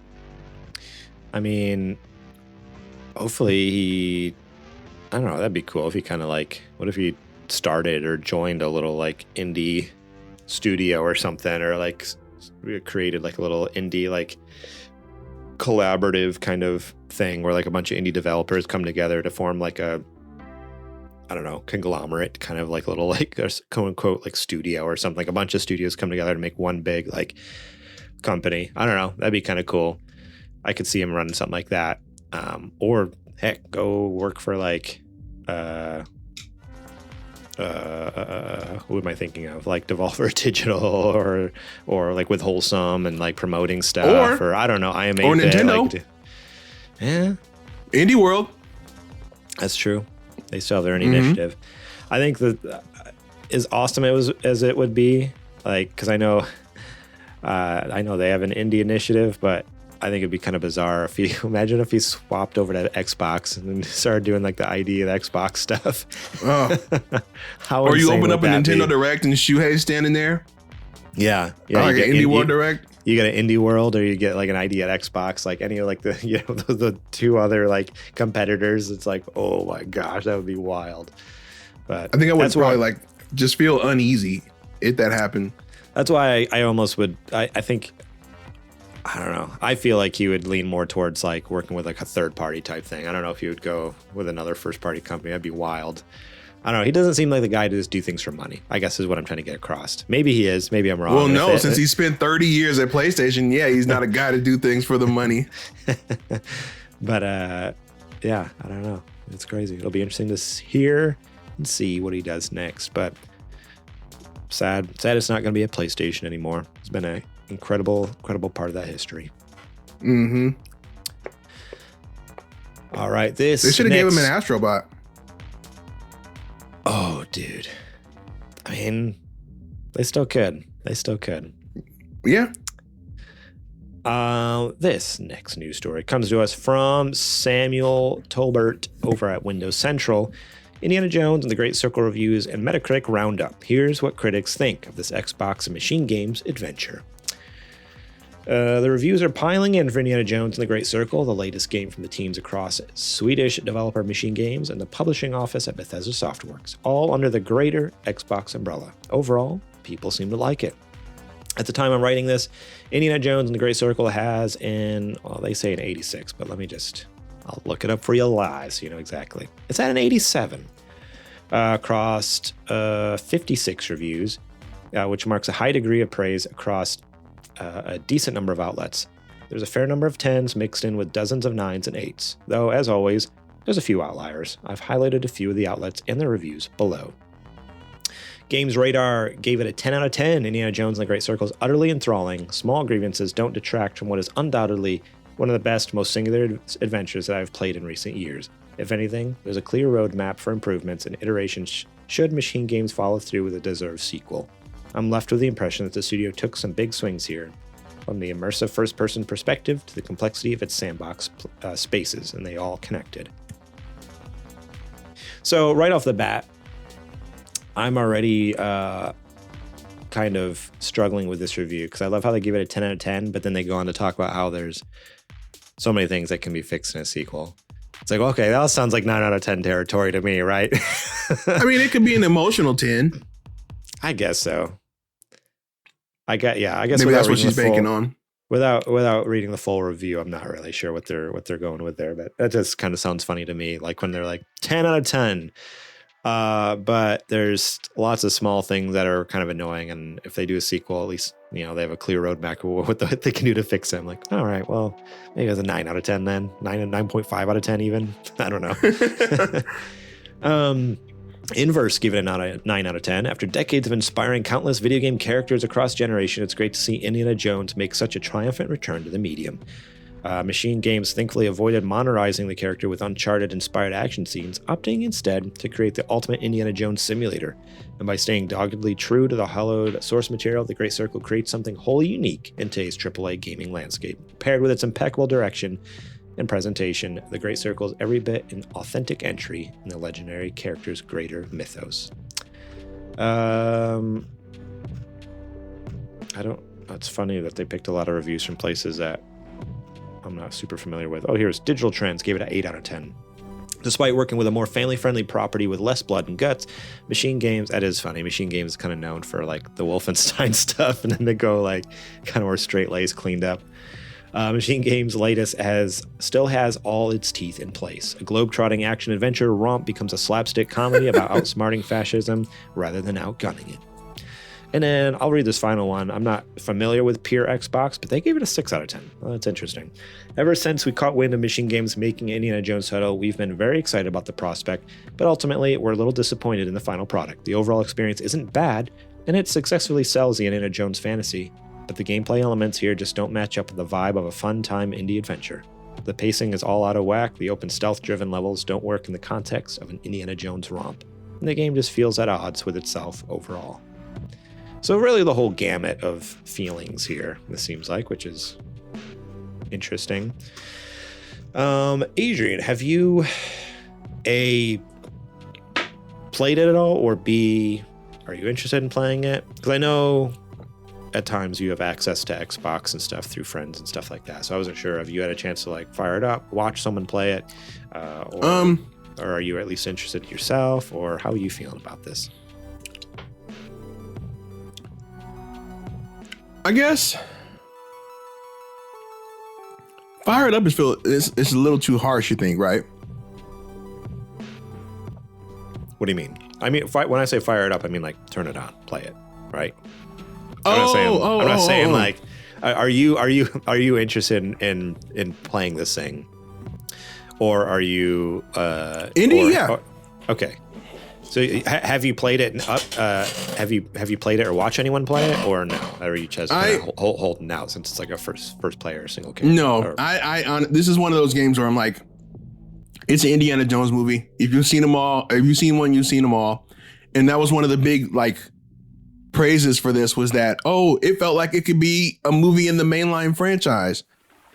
I mean, hopefully I don't know, that'd be cool if he kind of what if he started or joined a little indie studio or something, or created a little indie collaborative kind of thing where a bunch of indie developers come together to form a I don't know, conglomerate, kind of little quote unquote studio or something. A bunch of studios come together to make one big company. I don't know. That'd be kind of cool. I could see him running something like that. Or heck, go work for who am I thinking of? Like Devolver Digital or like with Wholesome and like promoting stuff or I don't know. I am or Nintendo. Like, yeah. Indie World. That's true. They still have their own initiative. I think that as awesome as it would be, like, because I know they have an indie initiative, but I think it'd be kind of bizarre if he swapped over to Xbox and then started doing like the ID of Xbox stuff. How or you insane open would up a that Nintendo be? Direct and Shuhei standing there. Yeah. Like an Indie World Direct. You get an Indie World or you get like an ID at Xbox, like any of like the the two other like competitors. It's like, oh my gosh, that would be wild. But I think I would probably like just feel uneasy if that happened. That's why I almost would. I think. I don't know. I feel like he would lean more towards like working with like a third party type thing. I don't know if he would go with another first party company. That'd be wild. I don't know. He doesn't seem like the guy to just do things for money, I guess is what I'm trying to get across. Maybe he is. Maybe I'm wrong. Well, no, since he spent 30 years at PlayStation, yeah, he's not a guy to do things for the money. But yeah, I don't know. It's crazy. It'll be interesting to hear and see what he does next. But sad it's not going to be a PlayStation anymore. It's been an incredible part of that history. Mm-hmm. All right, they should have gave him an Astrobot. Oh, dude. I mean, they still could. Yeah. This next news story comes to us from Samuel Tolbert over at Windows Central. Indiana Jones and the Great Circle Reviews and Metacritic Roundup. Here's what critics think of this Xbox and Machine Games adventure. The reviews are piling in for Indiana Jones and the Great Circle, the latest game from the teams across Swedish developer Machine Games and the publishing office at Bethesda Softworks, all under the greater Xbox umbrella. Overall, people seem to like it. At the time I'm writing this, Indiana Jones and the Great Circle has they say an 86, but I'll look it up for you live so you know exactly. It's at an 87. Across 56 reviews, which marks a high degree of praise across a decent number of outlets. There's a fair number of 10s mixed in with dozens of 9s and 8s, though, as always, there's a few outliers. I've highlighted a few of the outlets and their reviews below. Games Radar gave it a 10 out of 10. Indiana Jones and the Great Circle is utterly enthralling. Small grievances don't detract from what is undoubtedly one of the best, most singular adventures that I've played in recent years. If anything, there's a clear roadmap for improvements and iterations should Machine Games follow through with a deserved sequel. I'm left with the impression that the studio took some big swings here, from the immersive first-person perspective to the complexity of its sandbox spaces, and they all connected. So right off the bat, I'm already kind of struggling with this review because I love how they give it a 10 out of 10, but then they go on to talk about how there's so many things that can be fixed in a sequel. It's like, okay, that sounds like 9 out of 10 territory to me, right? I mean, it could be an emotional 10. I guess so. I guess maybe that's what she's banking on. Without reading the full review, I'm not really sure what they're going with there, but that just kind of sounds funny to me. Like when they're like 10 out of 10. But there's lots of small things that are kind of annoying, and if they do a sequel, at least they have a clear roadmap of what they can do to fix them. Like, all right, well, maybe it's a 9 out of 10 then, 9.5 out of 10 even. I don't know. Inverse give it a 9 out of 10. After decades of inspiring countless video game characters across generations, it's great to see Indiana Jones make such a triumphant return to the medium. Machine Games thankfully avoided modernizing the character with Uncharted-inspired action scenes, opting instead to create the ultimate Indiana Jones simulator. And by staying doggedly true to the hallowed source material, the Great Circle creates something wholly unique in today's AAA gaming landscape. Paired with its impeccable direction and presentation, the Great Circle is every bit an authentic entry in the legendary character's greater mythos. It's funny that they picked a lot of reviews from places that I'm not super familiar with. Oh, here's Digital Trends gave it an 8 out of 10. Despite working with a more family-friendly property with less blood and guts, Machine Games, that is funny. Machine Games is kind of known for like the Wolfenstein stuff, and then they go like kind of more straight-laced, cleaned up. Machine Games' latest still has all its teeth in place. A globe-trotting action-adventure romp becomes a slapstick comedy about outsmarting fascism rather than outgunning it. And then I'll read this final one. I'm not familiar with pure Xbox, but they gave it a 6 out of 10. Well, that's interesting. Ever since we caught wind of Machine Games making an Indiana Jones title, we've been very excited about the prospect, but ultimately we're a little disappointed in the final product. The overall experience isn't bad, and it successfully sells the Indiana Jones fantasy, but the gameplay elements here just don't match up with the vibe of a fun-time indie adventure. The pacing is all out of whack, the open stealth-driven levels don't work in the context of an Indiana Jones romp, and the game just feels at odds with itself overall. So really the whole gamut of feelings here, this seems like, which is interesting. Adrian, have you A, played it at all, or B, are you interested in playing it? Because I know at times you have access to Xbox and stuff through friends and stuff like that. So I wasn't sure if you had a chance to like fire it up, watch someone play it, or are you at least interested yourself, or how are you feeling about this? I guess fire it up it's a little too harsh, you think, right? What do you mean? I mean, when I say fire it up, I mean like turn it on, play it, right? I'm not saying like, are you interested in playing this thing, or are you indie? Yeah. Okay. So have you played it? Have you played it or watched anyone play it, or no? Or are you just holding out since it's like a first player single character? No, this is one of those games where I'm like, it's an Indiana Jones movie. If you've seen them all, if you've seen one, you've seen them all, and that was one of the big like praises for this was that, it felt like it could be a movie in the mainline franchise.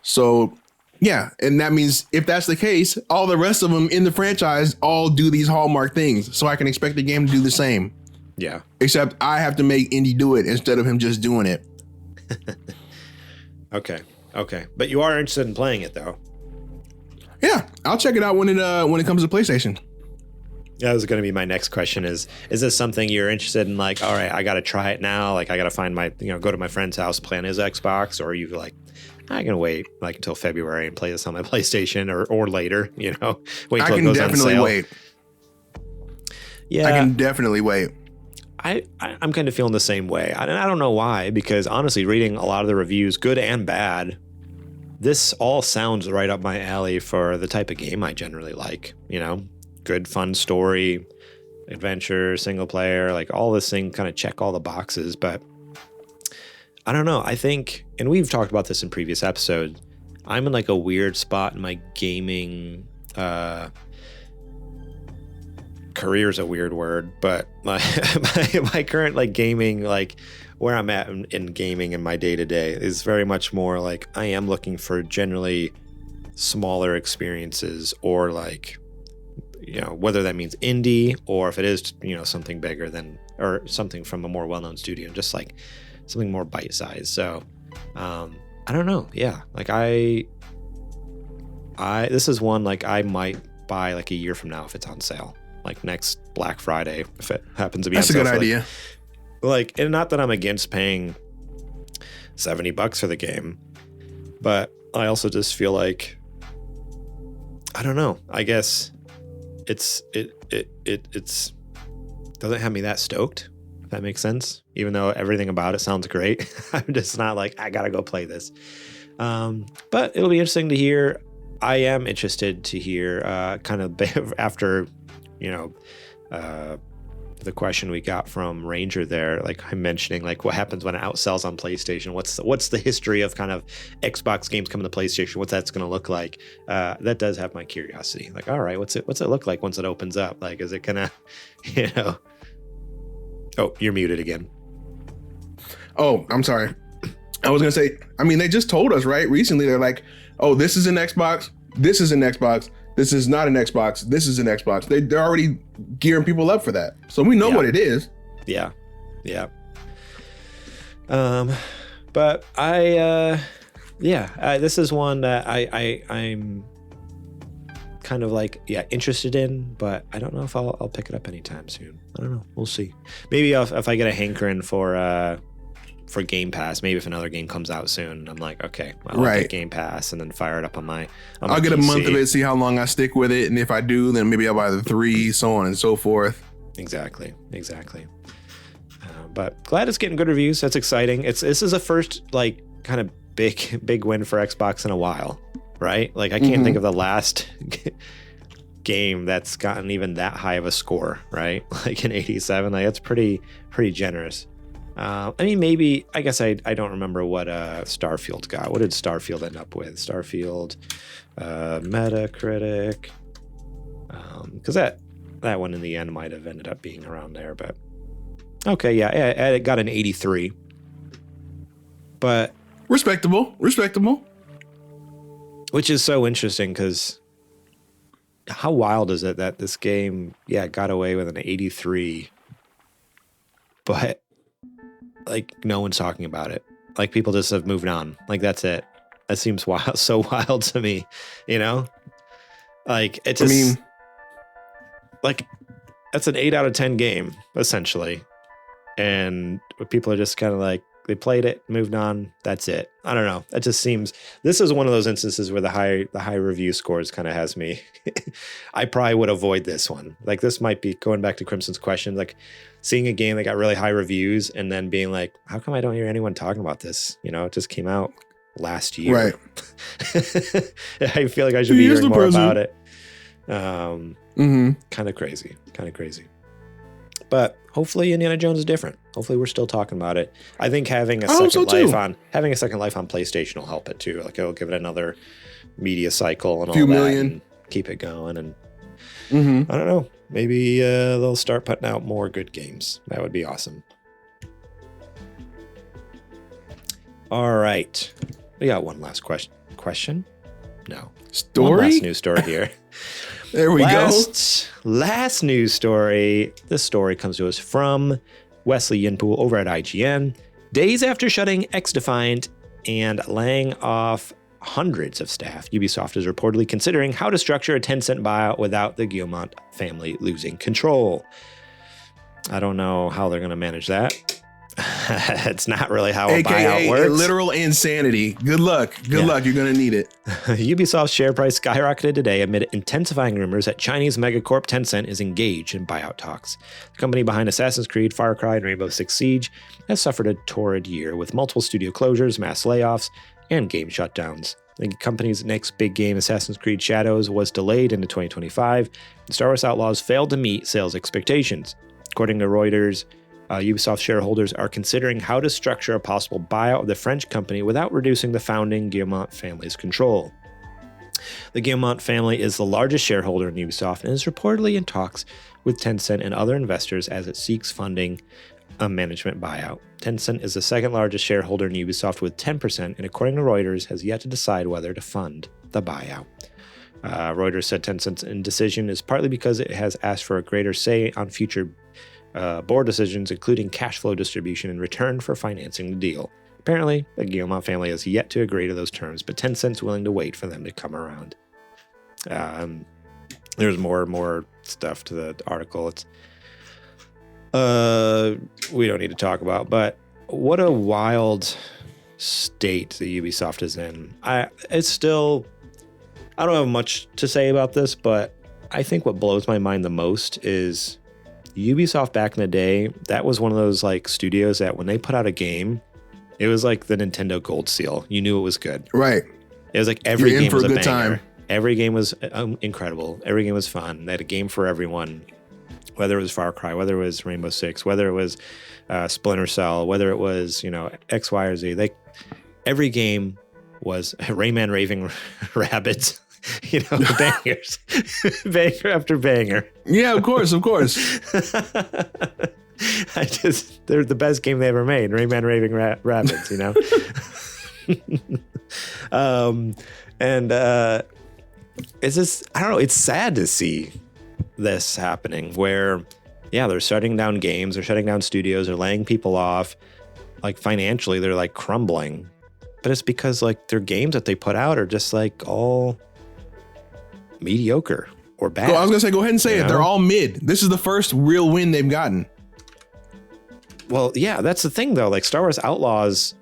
So yeah, and that means if that's the case, all the rest of them in the franchise all do these hallmark things. So I can expect the game to do the same. Yeah. Except I have to make Indy do it instead of him just doing it. Okay. But you are interested in playing it though. Yeah, I'll check it out when it comes to PlayStation. That was going to be my next question is this something you're interested in? Like, all right, I got to try it now. Like, I got to find go to my friend's house, play on his Xbox, or are you like, I'm going to wait like until February and play this on my PlayStation or later, wait until I can it goes definitely on sale. Wait. Yeah. I can definitely wait. I'm kind of feeling the same way. I don't know why, because honestly, reading a lot of the reviews, good and bad, this all sounds right up my alley for the type of game I generally like, good fun story, adventure, single player, like all this thing kind of check all the boxes. But I don't know. I think, and we've talked about this in previous episodes, I'm in like a weird spot in my gaming career's a weird word, but my current like gaming, like where I'm at in gaming in my day to day is very much more like I am looking for generally smaller experiences, or like, whether that means indie or if it is, something bigger than, or something from a more well-known studio, just like something more bite-sized. So, I don't know. Yeah. Like this is one, like I might buy like a year from now if it's on sale, like next Black Friday, if it happens to be on sale. That's a good idea. Like, and not that I'm against paying $70 for the game, but I also just feel like, I don't know, I guess it's doesn't have me that stoked, if that makes sense. Even though everything about it sounds great, I'm just not like, I gotta go play this. But it'll be interesting to hear. I am interested to hear kind of after, the question we got from Ranger there, like I'm mentioning, like what happens when it outsells on PlayStation? What's the history of kind of Xbox games coming to PlayStation? What's that's going to look like? That does have my curiosity. Like, all right, what's it look like once it opens up? Like, is it gonna, Oh, you're muted again. Oh, I'm sorry. I was gonna say, I mean, they just told us right recently. They're like, oh, this is an Xbox. This is an Xbox. This is not an Xbox. This is an Xbox. They're already gearing people up for that. So we know what it is. Yeah. Yeah. But this is one that I'm kind of like, interested in, but I don't know if I'll pick it up anytime soon. I don't know. We'll see. Maybe if I get a hankering for Game Pass, maybe if another game comes out soon, I'm like, okay, I'll get Game Pass and then fire it up on my I'll get PC. a month of it, see how long I stick with it, and if I do, then maybe I'll buy the 3, so on and so forth. Exactly. But glad it's getting good reviews. That's exciting. This is a first like kind of big win for Xbox in a while, right? Like I can't think of the last game that's gotten even that high of a score, right? Like an 87. Like that's pretty generous. I mean, maybe I guess I don't remember what Starfield got. What did Starfield end up with? Starfield, Metacritic, because that one in the end might have ended up being around there. But okay, yeah, it got an 83. But respectable, which is so interesting because how wild is it that this game, got away with an 83, but like no one's talking about it. Like people just have moved on. Like that's it. That seems wild, so wild to me, you know? Like it just, like that's an 8 out of 10 game essentially. And people are just kind of like, they played it, moved on. That's it. I don't know. It just seems, this is one of those instances where the high review scores kind of has me. I probably would avoid this one. Like this might be going back to Crimson's question, like seeing a game that got really high reviews and then being like, how come I don't hear anyone talking about this? You know, it just came out last year. Right. I feel like I should be hearing more about it. Kind of crazy. But hopefully Indiana Jones is different. Hopefully we're still talking about it. I think having a second life on PlayStation will help it too. Like it'll give it another media cycle and all that and keep it going. And I don't know, maybe they'll start putting out more good games. That would be awesome. All right. We got one last question. No. Story? One last news story here. There we go. Last news story. This story comes to us from Wesley Yinpool over at IGN. Days after shutting XDefiant and laying off hundreds of staff, Ubisoft is reportedly considering how to structure a Tencent buyout without the Guillemot family losing control. I don't know how they're going to manage that. It's not really how a buyout works. Literal insanity. Good luck. Good luck. You're going to need it. Ubisoft's share price skyrocketed today amid intensifying rumors that Chinese megacorp Tencent is engaged in buyout talks. The company behind Assassin's Creed, Far Cry, and Rainbow Six Siege has suffered a torrid year with multiple studio closures, mass layoffs, and game shutdowns. The company's next big game, Assassin's Creed Shadows, was delayed into 2025, and Star Wars Outlaws failed to meet sales expectations. According to Reuters, Ubisoft shareholders are considering how to structure a possible buyout of the French company without reducing the founding Guillemot family's control. The Guillemot family is the largest shareholder in Ubisoft and is reportedly in talks with Tencent and other investors as it seeks funding a management buyout. Tencent is the second largest shareholder in Ubisoft with 10%, and according to Reuters, has yet to decide whether to fund the buyout. Reuters said Tencent's indecision is partly because it has asked for a greater say on future board decisions, including cash flow distribution in return for financing the deal. Apparently, the Guillemot family has yet to agree to those terms, but Tencent's willing to wait for them to come around. There's more stuff to the article. It's we don't need to talk about, but what a wild state the Ubisoft is in. I don't have much to say about this, but I think what blows my mind the most is Ubisoft back in the day. That was one of those like studios that when they put out a game, it was like the Nintendo Gold Seal. You knew it was good. Right. It was like every game was a banger. Time. Every game was incredible. Every game was fun. They had a game for everyone. Whether it was Far Cry, whether it was Rainbow Six, whether it was Splinter Cell, whether it was, X, Y, or Z. Every game was Rayman Raving Rabbids, bangers, banger after banger. Yeah, of course. They're the best game they ever made, Rayman Raving Rabbids, it's just, I don't know, it's sad to see this happening where, they're shutting down games, they're shutting down studios, they're laying people off, like financially, they're like crumbling, but it's because like their games that they put out are just like all mediocre or bad. I was gonna say, go ahead and say it. They're all mid. This is the first real win they've gotten. Well, yeah, that's the thing though. Like Star Wars Outlaws,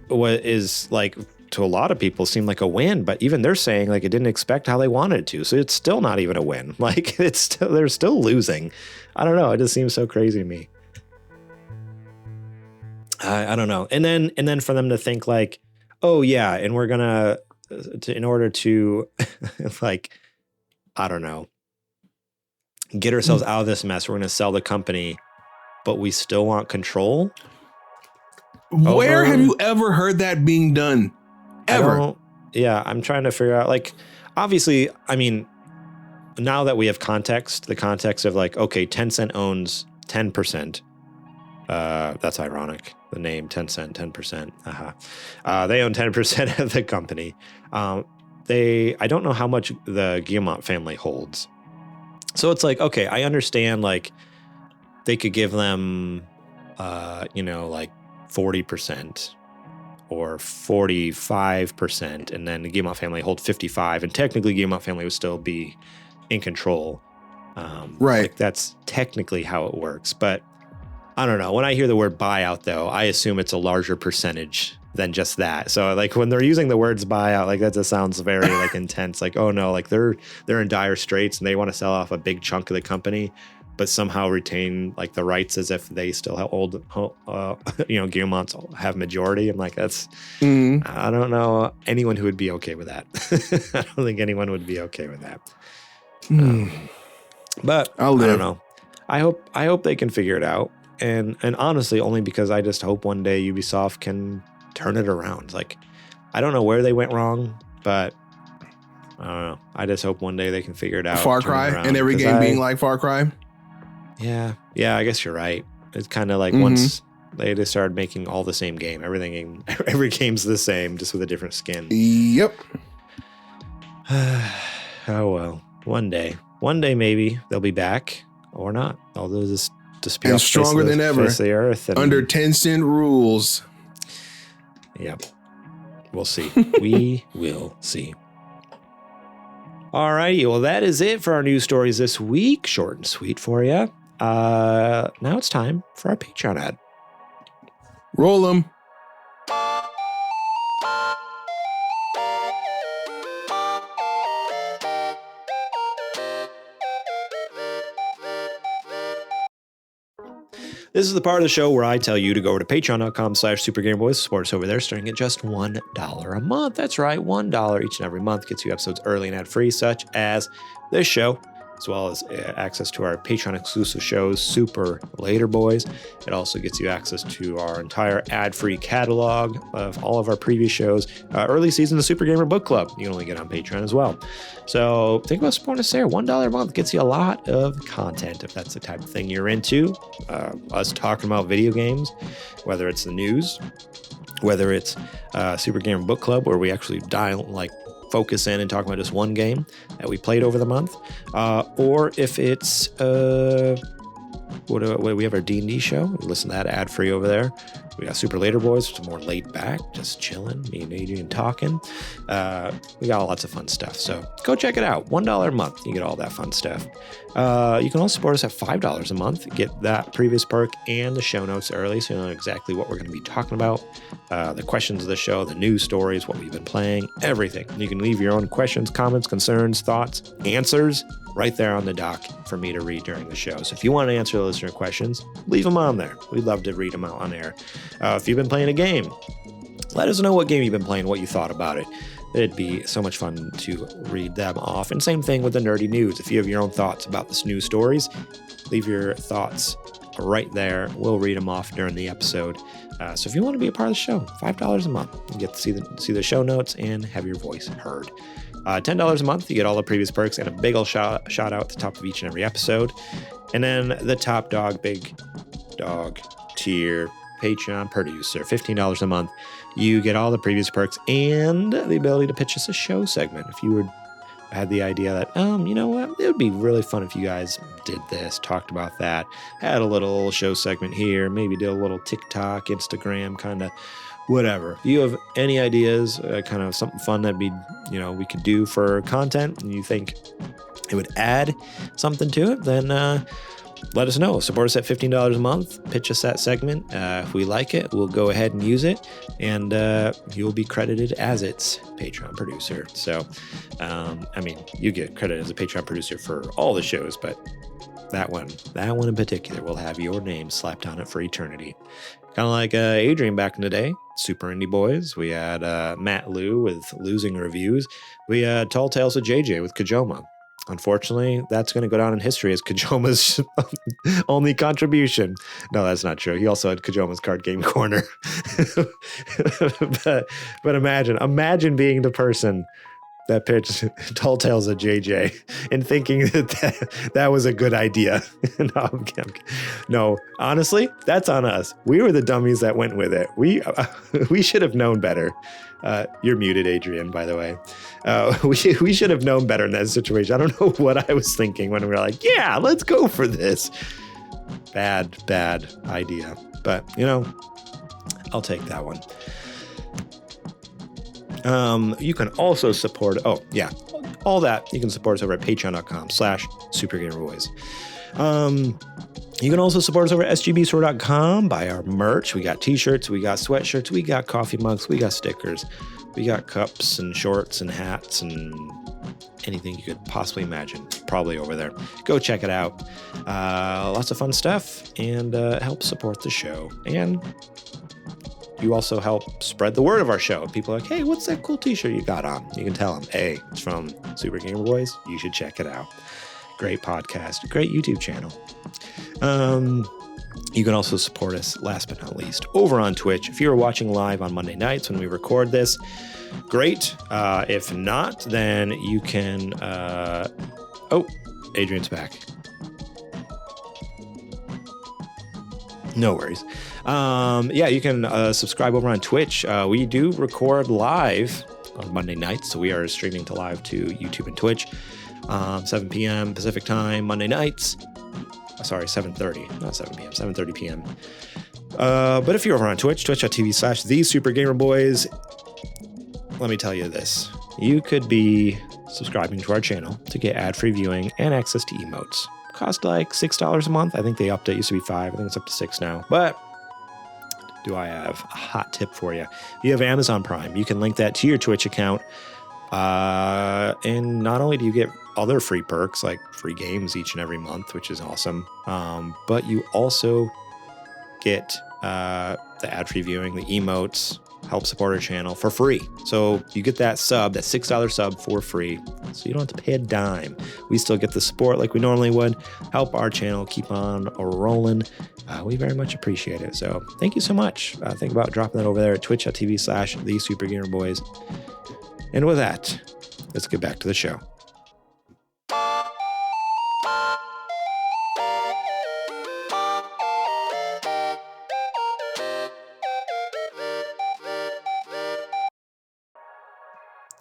what is like to a lot of people seemed like a win, but even they're saying like it didn't expect how they wanted it to, so it's still not even a win. Like they're still losing. I don't know. It just seems so crazy to me. I don't know. And then for them to think like, oh yeah, and we're gonna in order to like, I don't know, get ourselves out of this mess, we're gonna sell the company, but we still want control. Where have you ever heard that being done? Ever? I'm trying to figure out, like, obviously, I mean, now that we have context, the context of like, okay, Tencent owns 10%. That's ironic. The name Tencent, 10%. They own 10% of the company. I don't know how much the Guillemot family holds. So it's like, okay, I understand, like, they could give them, like 40% or 45%, and then the Guillemot family hold 55%, and technically Guillemot family would still be in control. Right. Like, that's technically how it works. But I don't know. When I hear the word buyout, though, I assume it's a larger percentage than just that. So like when they're using the words buyout, like that just sounds very like intense. Like, oh no, like they're in dire straits and they want to sell off a big chunk of the company, but somehow retain like the rights as if they still hold, Guillemots have majority. I'm like, that's, I don't know anyone who would be okay with that. I don't think anyone would be okay with that. But I don't know. I hope they can figure it out. And honestly, only because I just hope one day Ubisoft can turn it around. Like, I don't know where they went wrong, but I don't know. I just hope one day they can figure it out. Far Cry, and every game being like Far Cry. Yeah, I guess you're right. It's kind of like once they just started making all the same game, every game's the same, just with a different skin. Yep. Oh well, one day maybe they'll be back or not. Although this dispute and stronger than ever the earth under Tencent rules. Yep, we'll see. We will see. All righty, well, that is it for our news stories this week. Short and sweet for you. Now it's time for our Patreon ad. Roll them. This is the part of the show where I tell you to go over to patreon.com/supergameboys, support us over there, starting at just $1 a month. That's right, $1 each and every month gets you episodes early and ad-free, such as this show, as well as access to our Patreon exclusive shows, Super Later Boys. It also gets you access to our entire ad-free catalog of all of our previous shows, early season of Super Gamer Book Club. You can only get on Patreon as well. So think about supporting us there. $1 a month gets you a lot of content if that's the type of thing you're into. Us talking about video games, whether it's the news, whether it's Super Gamer Book Club, where we actually focus in and talk about just one game that we played over the month, or if it's we have our D&D show. We listen to that ad free over there. We got Super Later Boys, which is more laid back, just chilling, me and Adrian talking. We got lots of fun stuff, so go check it out. $1 a month, you get all that fun stuff. You can also support us at $5 a month, get that previous perk and the show notes early, so you know exactly what we're going to be talking about, the questions of the show, the news stories, what we've been playing, everything. You can leave your own questions, comments, concerns, thoughts, answers right there on the doc for me to read during the show. So if you want to answer the listener questions, leave them on there. We'd love to read them out on air. If you've been playing a game, let us know what game you've been playing, what you thought about it. It'd be so much fun to read them off. And same thing with the nerdy news. If you have your own thoughts about the news stories, leave your thoughts right there. We'll read them off during the episode. So if you want to be a part of the show, $5 a month, you get to see the show notes and have your voice heard. $10 a month, you get all the previous perks and a big ol' shout out at the top of each and every episode. And then the top dog, big dog tier Patreon producer, $15 a month. You get all the previous perks and the ability to pitch us a show segment. If you had the idea that, you know what, it would be really fun if you guys did this, talked about that, had a little show segment here, maybe did a little TikTok, Instagram, kind of whatever. If you have any ideas, kind of something fun that'd be, we could do for content, and you think it would add something to it, then let us know. Support us at $15 a month. Pitch us that segment. If we like it, we'll go ahead and use it, and you'll be credited as its Patreon producer. So, you get credit as a Patreon producer for all the shows, but That one in particular will have your name slapped on it for eternity. Kind of like Adrian back in the day, Super Indie Boys. We had Matt Liu with Losing Reviews. We had Tall Tales of JJ with Kajoma. Unfortunately, that's going to go down in history as Kajoma's only contribution. No, that's not true. He also had Kajoma's Card Game Corner. but imagine being the person that pitched Tall Tales of JJ and thinking that was a good idea. No, honestly, that's on us. We were the dummies that went with it. We should have known better. You're muted, Adrian, by the way. We should have known better in that situation. I don't know what I was thinking when we were like, yeah, let's go for this. Bad idea. But, I'll take that one. You can also support, all that. You can support us over at patreon.com/supergamerboys. You can also support us over at sgbstore.com. Buy our merch. We got t-shirts, we got sweatshirts, we got coffee mugs, we got stickers, we got cups and shorts and hats and anything you could possibly imagine. Probably over there. Go check it out. Lots of fun stuff and help support the show. And you also help spread the word of our show. People are like, hey, what's that cool t-shirt you got on? You can tell them, hey, it's from Super Gamer Boys. You should check it out. Great podcast, great YouTube channel. You can also support us, last but not least, over on Twitch. If you're watching live on Monday nights when we record this, great. If not, then you can... Adrian's back. No worries. You can subscribe over on Twitch. We do record live on Monday nights, so we are streaming to live to YouTube and Twitch. 7 p.m. Pacific time, Monday nights. Sorry, 7:30, not 7 p.m., 7:30 p.m. But if you're over on Twitch, twitch.tv/TheSuperGamerBoys, let me tell you this. You could be subscribing to our channel to get ad-free viewing and access to emotes. Cost like $6 a month. I think they upped it. It used to be $5. I think it's up to $6 now. But do I have a hot tip for you? If you have Amazon Prime, you can link that to your Twitch account. And not only do you get other free perks like free games each and every month, which is awesome, but you also get the ad-free viewing, the emotes, help support our channel for free. So you get that $6 sub for free. So you don't have to pay a dime. We still get the support like we normally would. Help our channel keep on rolling. We very much appreciate it. So thank you so much. Think about dropping that over there at twitch.tv/TheSuperGamerBoys. And with that, let's get back to the show.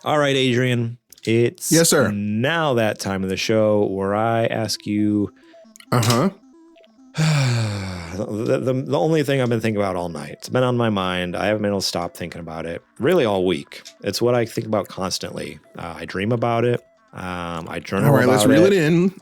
All right, Adrian, it's yes, sir. Now that time of the show where I ask you the only thing I've been thinking about all night. It's been on my mind. I haven't been able to stop thinking about it really all week. It's what I think about constantly. I dream about it. I journal about it. All right, let's reel it in.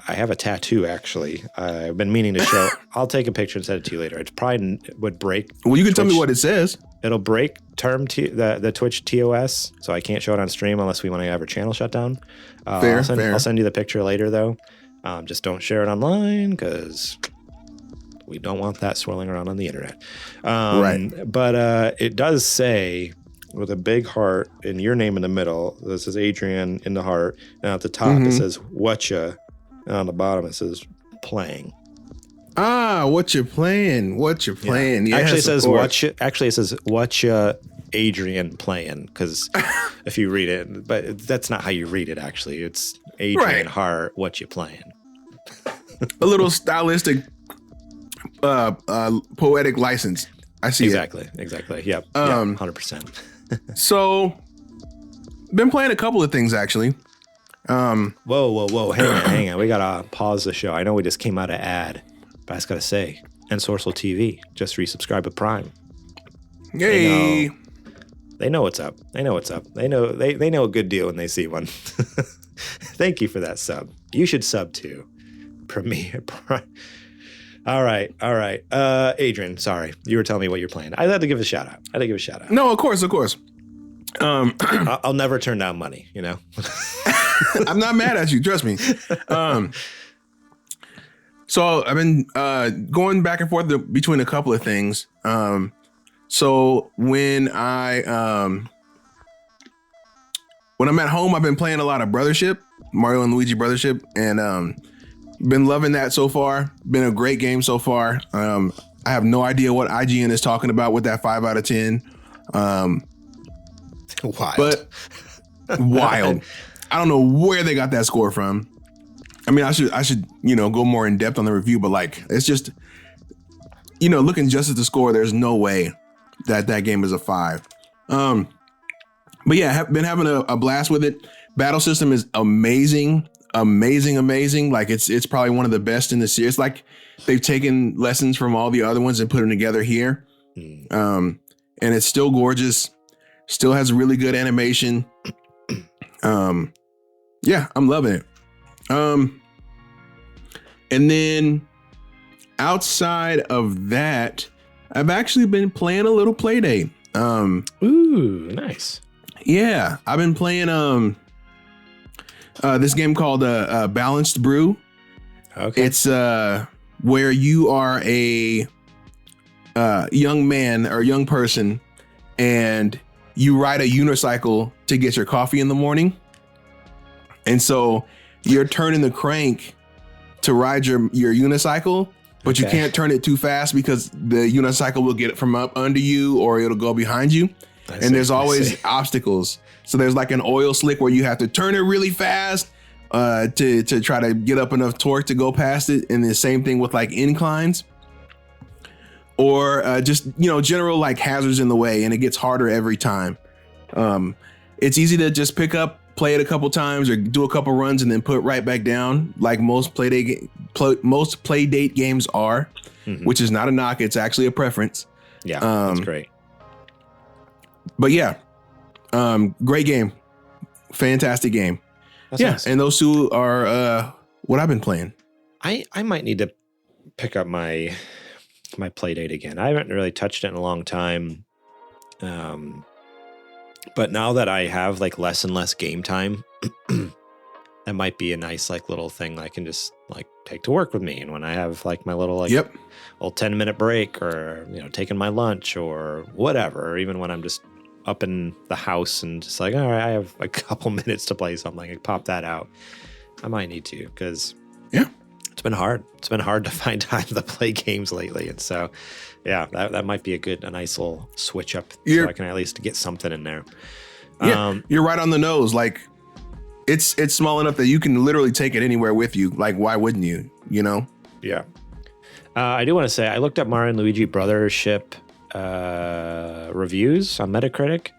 I have a tattoo, actually. I've been meaning to show. I'll take a picture and send it to you later. It probably would break. Well, you can tell me what it says. It'll break the Twitch TOS, so I can't show it on stream unless we want to have our channel shut down. Fair. I'll send you the picture later, though. Just don't share it online because we don't want that swirling around on the internet. Right. But it does say with a big heart and your name in the middle. This is Adrian in the heart, and at the top it says Whatcha. And on the bottom, it says playing. What you playing? Yeah. Actually, it says Whatcha Adrian playing, because if you read it, but that's not how you read it, actually. It's Adrian Hart, what you playing. A little stylistic, poetic license. I see Exactly. Yep. 100%. So, been playing a couple of things, actually. Whoa. Hang on. We gotta pause the show. I know we just came out of ad, but I just gotta say, Ensorcel TV just resubscribe with Prime. Yay! They know what's up. They know a good deal when they see one. Thank you for that sub. You should sub too. Premiere Prime. All right. Adrian, sorry. You were telling me what you're playing. I had to give a shout out. No, of course. I'll never turn down money, I'm not mad at you. Trust me. So I've been going back and forth between a couple of things. So when I'm at home, I've been playing a lot of Brothership, Mario and Luigi Brothership, and been loving that so far. Been a great game so far. I have no idea what IGN is talking about with that 5 out of 10. Wild. But wild. I don't know where they got that score from. I mean, I should go more in depth on the review, but like, it's just, looking just at the score, there's no way that game is a 5. But yeah, I've been having a blast with it. Battle system is amazing. Like it's probably one of the best in the series. Like they've taken lessons from all the other ones and put them together here. And it's still gorgeous. Still has really good animation. Yeah, I'm loving it. And then outside of that, I've actually been playing a little Playdate. Ooh, nice. Yeah, I've been playing this game called Balanced Brew. Okay. It's where you are a young man or young person and you ride a unicycle to get your coffee in the morning. And so you're turning the crank to ride your unicycle, but you can't turn it too fast because the unicycle will get it from up under you or it'll go behind you. And there's always obstacles. So there's like an oil slick where you have to turn it really fast to try to get up enough torque to go past it. And the same thing with like inclines or just, general like hazards in the way. And it gets harder every time. It's easy to just pick up, play it a couple times or do a couple runs and then put right back down like most Playdate games are, which is not a knock. It's actually a preference. Yeah, that's great. But yeah, great game. Fantastic game. That's awesome. And those two are what I've been playing. I might need to pick up my Playdate again. I haven't really touched it in a long time. But now that I have like less and less game time, that might be a nice like little thing I can just like take to work with me. And when I have like my little little 10-minute break or, taking my lunch or whatever, or even when I'm just up in the house and just like, all right, I have a couple minutes to play something, I pop that out. I might need to because it's been hard. It's been hard to find time to play games lately. And so, yeah, that might be a nice little switch up so I can at least get something in there. Yeah, you're right on the nose. Like it's small enough that you can literally take it anywhere with you. Like, why wouldn't you, Yeah. I do want to say, I looked up Mario and Luigi Brothership reviews on Metacritic.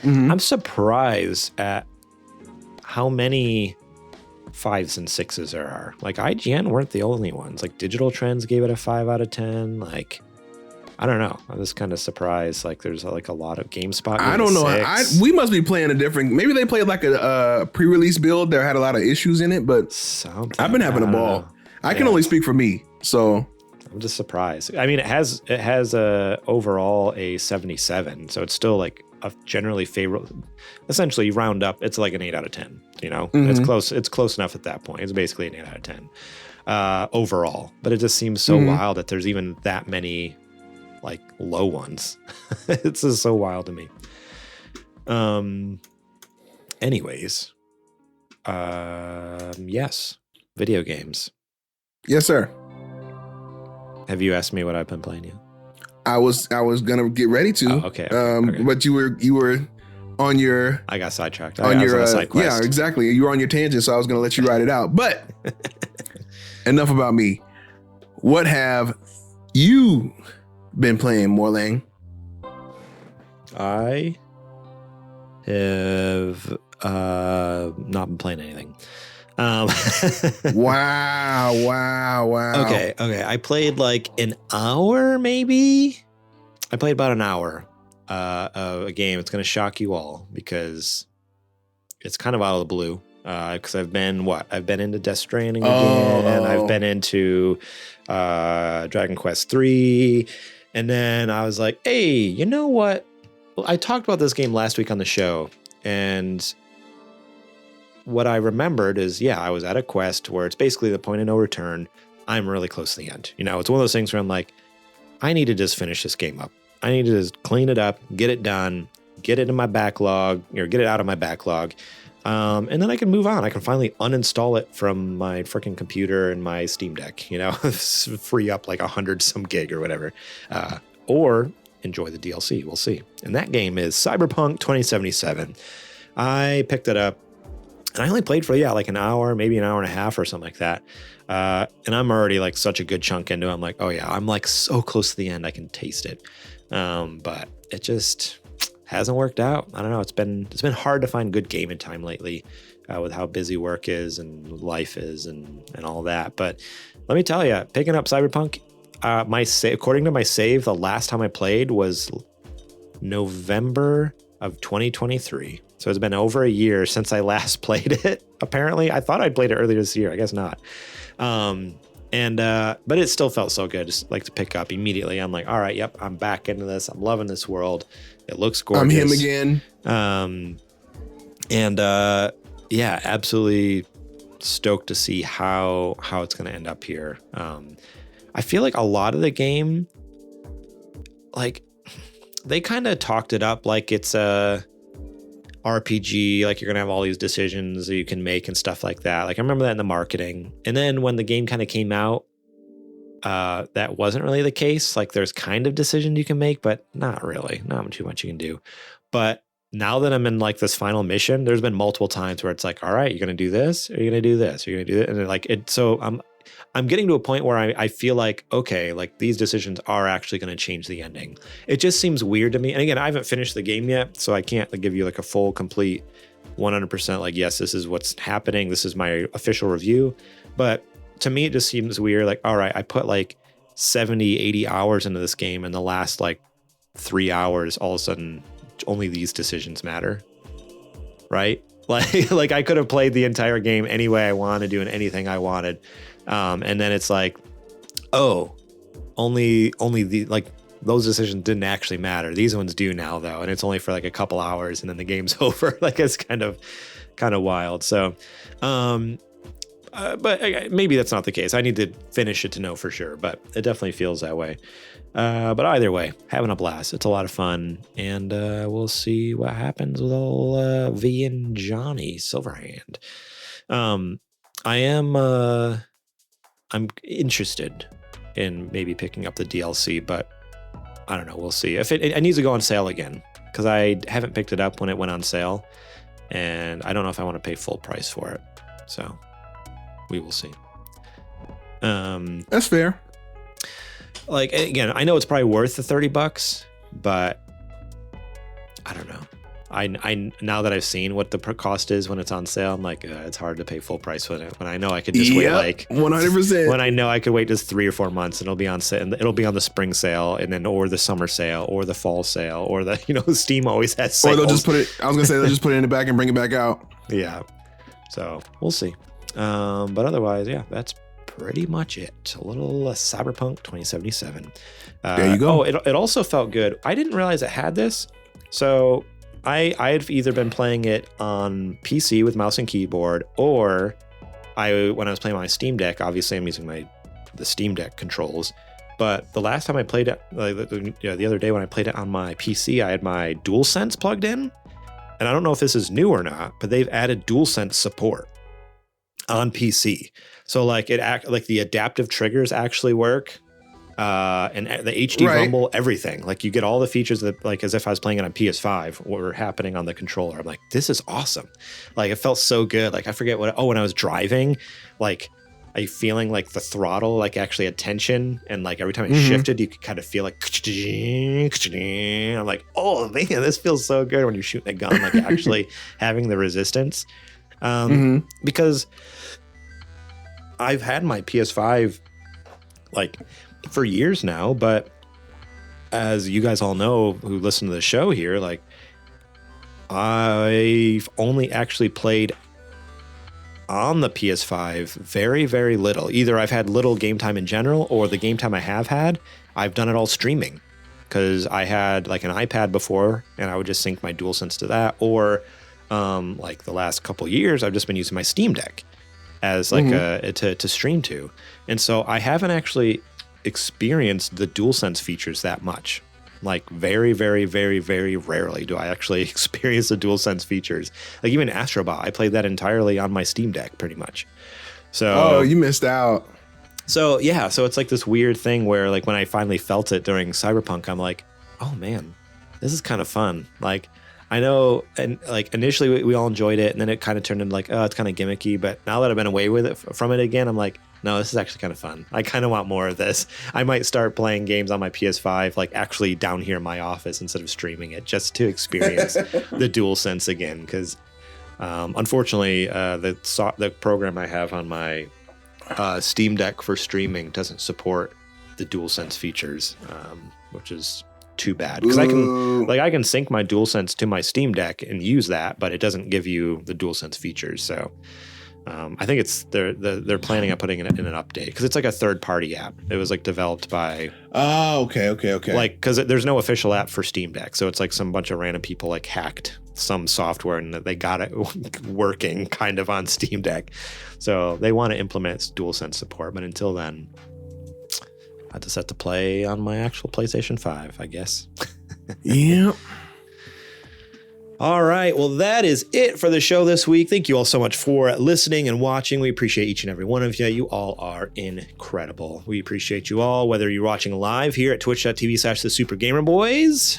I'm surprised at how many 5s and 6s there are. Like IGN weren't the only ones. Like Digital Trends gave it a 5 out of 10. Like, I don't know. I was kind of surprised. Like there's like a lot of GameSpot. I don't know. We must be playing a different. Maybe they played like a pre-release build that had a lot of issues in it. But I've been having a ball. I can only speak for me. So I'm just surprised. I mean, it has overall a 77. So it's still like a generally favorable. Essentially, you round up, it's like an 8 out of 10. It's close. It's close enough at that point. It's basically an 8 out of 10 overall. But it just seems so wild that there's even that many like low ones. It's just so wild to me. Anyways, yes, video games. Yes, sir. Have you asked me what I've been playing yet? I was gonna get ready to. Oh, okay. But you were on your. I got sidetracked. On your on a side quest. Yeah, exactly. You were on your tangent, so I was gonna let you ride it out. But enough about me. What have you been playing, Morlang? I have not been playing anything. Wow. Okay. I played like an hour, maybe. I played about an hour of a game. It's going to shock you all because it's kind of out of the blue. Because I've been into Death Stranding again. I've been into Dragon Quest 3. And then I was like, hey, you know what? Well, I talked about this game last week on the show. And what I remembered is, I was at a quest where it's basically the point of no return. I'm really close to the end. You know, it's one of those things where I'm like, I need to just finish this game up. I need to just clean it up, get it done, get it in my backlog, or get it out of my backlog. And then I can move on. I can finally uninstall it from my freaking computer and my Steam Deck, you know, free up like 100 some gig or whatever. Or enjoy the DLC. We'll see. And that game is Cyberpunk 2077. I picked it up and I only played for, like an hour, maybe an hour and a half or something like that. And I'm already like such a good chunk into it. I'm like, oh yeah, I'm like so close to the end. I can taste it. But it just hasn't worked out. I don't know. It's been hard to find good gaming time lately with how busy work is and life is and all that. But let me tell you, picking up Cyberpunk, according to my save, the last time I played was November of 2023. So it's been over a year since I last played it. Apparently, I thought I'd played it earlier this year. I guess not. But it still felt so good, just like to pick up immediately. I'm like, all right, yep, I'm back into this. I'm loving this world. It looks gorgeous. I'm him again. Absolutely stoked to see how it's going to end up here. I feel like a lot of the game, like they kind of talked it up like it's a RPG, like you're gonna have all these decisions that you can make and stuff like that. Like I remember that in the marketing. And then when the game kind of came out, that wasn't really the case. Like there's kind of decisions you can make, but not really, not too much you can do. But now that I'm in like this final mission, there's been multiple times where it's like, all right, you're gonna do this, or you're gonna do this, or you're gonna do it, and like it. So I'm getting to a point where I feel like, okay, like these decisions are actually going to change the ending. It just seems weird to me. And again, I haven't finished the game yet, so I can't give you like a full, complete 100% like, yes, this is what's happening. This is my official review. But to me, it just seems weird. Like, all right, I put like 70, 80 hours into this game, and the last like 3 hours, all of a sudden, only these decisions matter. Right? Like I could have played the entire game any way I wanted, doing anything I wanted. And then it's like, oh, only the like those decisions didn't actually matter. These ones do now though. And it's only for like a couple hours and then the game's over. Like it's kind of wild. So, but maybe that's not the case. I need to finish it to know for sure, but it definitely feels that way. But either way, having a blast. It's a lot of fun, and we'll see what happens with old V and Johnny Silverhand. I'm interested in maybe picking up the DLC, but I don't know. We'll see. If it needs to go on sale again, because I haven't picked it up when it went on sale, and I don't know if I want to pay full price for it. So we will see. That's fair. Like, again, I know it's probably worth the $30, but I don't know. I now that I've seen what the cost is when it's on sale, I'm like, it's hard to pay full price when I know I could just wait like 100%. When I know I could wait just 3 or 4 months, and it'll be on sale, and it'll be on the spring sale, and then or the summer sale, or the fall sale, or the Steam always has sales. Or they'll just put it. I was gonna say they'll just put it in the back and bring it back out. Yeah. So we'll see. But otherwise, yeah, that's pretty much it. A little Cyberpunk 2077. There you go. Oh, it also felt good. I didn't realize it had this. So I've either been playing it on PC with mouse and keyboard, or when I was playing my Steam Deck, obviously I'm using the Steam Deck controls. But the last time I played it, the other day when I played it on my PC, I had my DualSense plugged in. And I don't know if this is new or not, but they've added DualSense support on PC. So like the adaptive triggers actually work. And the HD rumble, everything. Like you get all the features that, like, as if I was playing it on PS5 were happening on the controller. I'm like, this is awesome. Like it felt so good. Like I forget when I was driving, like I feeling like the throttle, like actually had tension, and like every time it shifted, you could kind of feel like, I'm like, oh man, this feels so good when you're shooting a gun, like actually having the resistance. Because I've had my PS5 like for years now, but as you guys all know who listen to the show here, like I've only actually played on the PS5 very, very little. Either I've had little game time in general, or the game time I have had, I've done it all streaming, because I had like an iPad before and I would just sync my DualSense to that, or like the last couple years, I've just been using my Steam Deck as like to stream to. And so I haven't actually experienced the DualSense features that much. Like very, very, very, very rarely do I actually experience the DualSense features. Like even Astrobot, I played that entirely on my Steam Deck pretty much. So you missed out. So yeah, so it's like this weird thing where like when I finally felt it during Cyberpunk, I'm like, oh man, this is kind of fun. Like I know, and like initially we all enjoyed it, and then it kind of turned into like, oh, it's kind of gimmicky. But now that I've been away with it from it again, I'm like, no, this is actually kind of fun. I kind of want more of this. I might start playing games on my PS5, like actually down here in my office instead of streaming it, just to experience the DualSense again. Because unfortunately, the program I have on my Steam Deck for streaming doesn't support the DualSense features, which is too bad, because I can sync my DualSense to my Steam Deck and use that, but it doesn't give you the DualSense features. So I think they're planning on putting it in an update, because it's like a third-party app. It was like developed by okay. Like, because there's no official app for Steam Deck, so it's like some bunch of random people like hacked some software and they got it working kind of on Steam Deck. So they want to implement DualSense support, but until then, I just have to play on my actual PlayStation 5, I guess. Yep. All right. Well, that is it for the show this week. Thank you all so much for listening and watching. We appreciate each and every one of you. You all are incredible. We appreciate you all, whether you're watching live here at twitch.tv/thesupergamerboys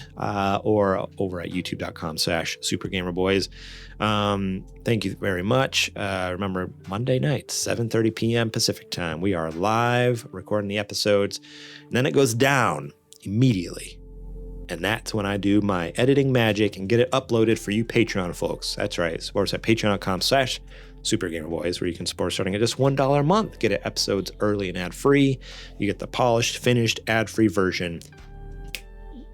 or over at youtube.com/supergamerboys. Thank you very much. Remember, Monday night, 7:30 p.m. Pacific time. We are live recording the episodes, and then it goes down immediately. And that's when I do my editing magic and get it uploaded for you Patreon folks. That's right. Support us at patreon.com/supergamerboys, where you can support starting at just $1 a month. Get it episodes early and ad-free. You get the polished, finished, ad-free version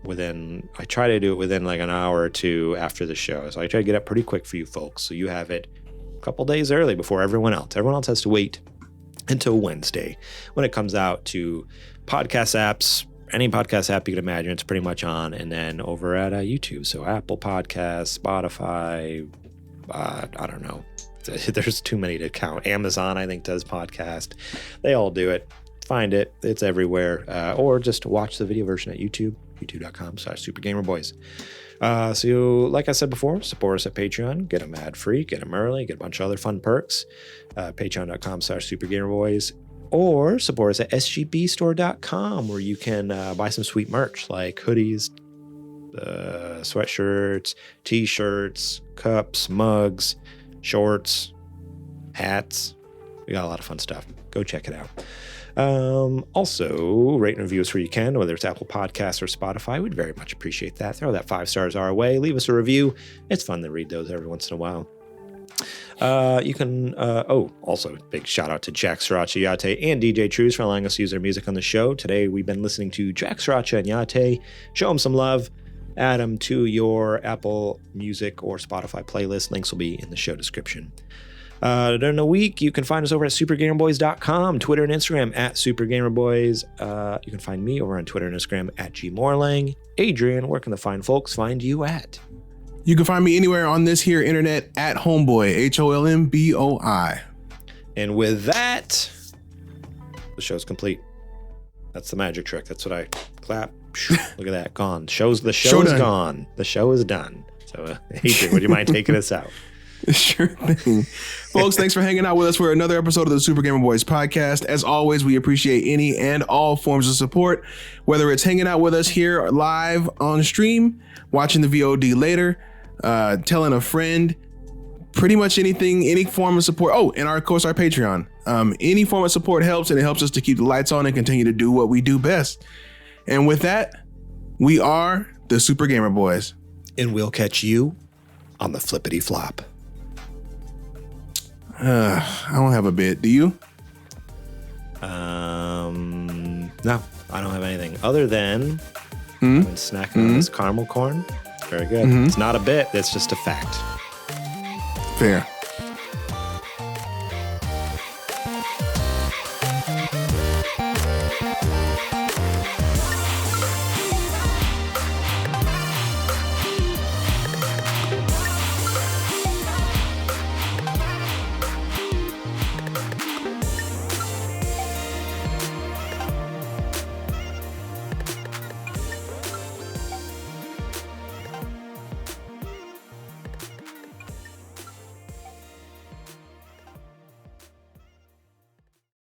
I try to do it within like an hour or two after the show. So I try to get up pretty quick for you folks, so you have it a couple days early before everyone else. Everyone else has to wait until Wednesday when it comes out to podcast apps. Any podcast app you can imagine, it's pretty much on. And then over at YouTube, so Apple Podcasts, Spotify, I don't know. There's too many to count. Amazon, I think, does podcast. They all do it. Find it. It's everywhere. Or just watch the video version at YouTube, youtube.com/supergamerboys. So like I said before, support us at Patreon. Get them ad-free, get them early, get a bunch of other fun perks. Patreon.com/supergamerboys. Or support us at sgbstore.com, where you can buy some sweet merch like hoodies, sweatshirts, t-shirts, cups, mugs, shorts, hats. We got a lot of fun stuff. Go check it out. Also, rate and review us where you can, whether it's Apple Podcasts or Spotify. We'd very much appreciate that. Throw that 5 stars our way. Leave us a review. It's fun to read those every once in a while. You can, also big shout out to Jack, Sriracha, Yate, and DJ Trooz for allowing us to use their music on the show. Today, we've been listening to Jack, Sriracha, and Yate. Show them some love. Add them to your Apple Music or Spotify playlist. Links will be in the show description. During the week, you can find us over at supergamerboys.com, Twitter and Instagram at supergamerboys. You can find me over on Twitter and Instagram at gmorlang. Adrian, where can the fine folks find you at? You can find me anywhere on this here internet at Homeboy, HOLMBOI. And with that, the show's complete. That's the magic trick. That's what I clap. Look at that. Gone. The show is gone. The show is done. So, Adrian, would you mind taking us out? Sure thing. Folks, thanks for hanging out with us for another episode of the Super Gamer Boys podcast. As always, we appreciate any and all forms of support, whether it's hanging out with us here live on stream, watching the VOD later, telling a friend, pretty much anything, any form of support. Oh, and of course, our Patreon. Any form of support helps, and it helps us to keep the lights on and continue to do what we do best. And with that, we are the Super Gamer Boys. And we'll catch you on the flippity flop. I don't have a bit. Do you? No, I don't have anything other than I've been snacking on this caramel corn. Very good. It's not a bit. It's just a fact. Fair.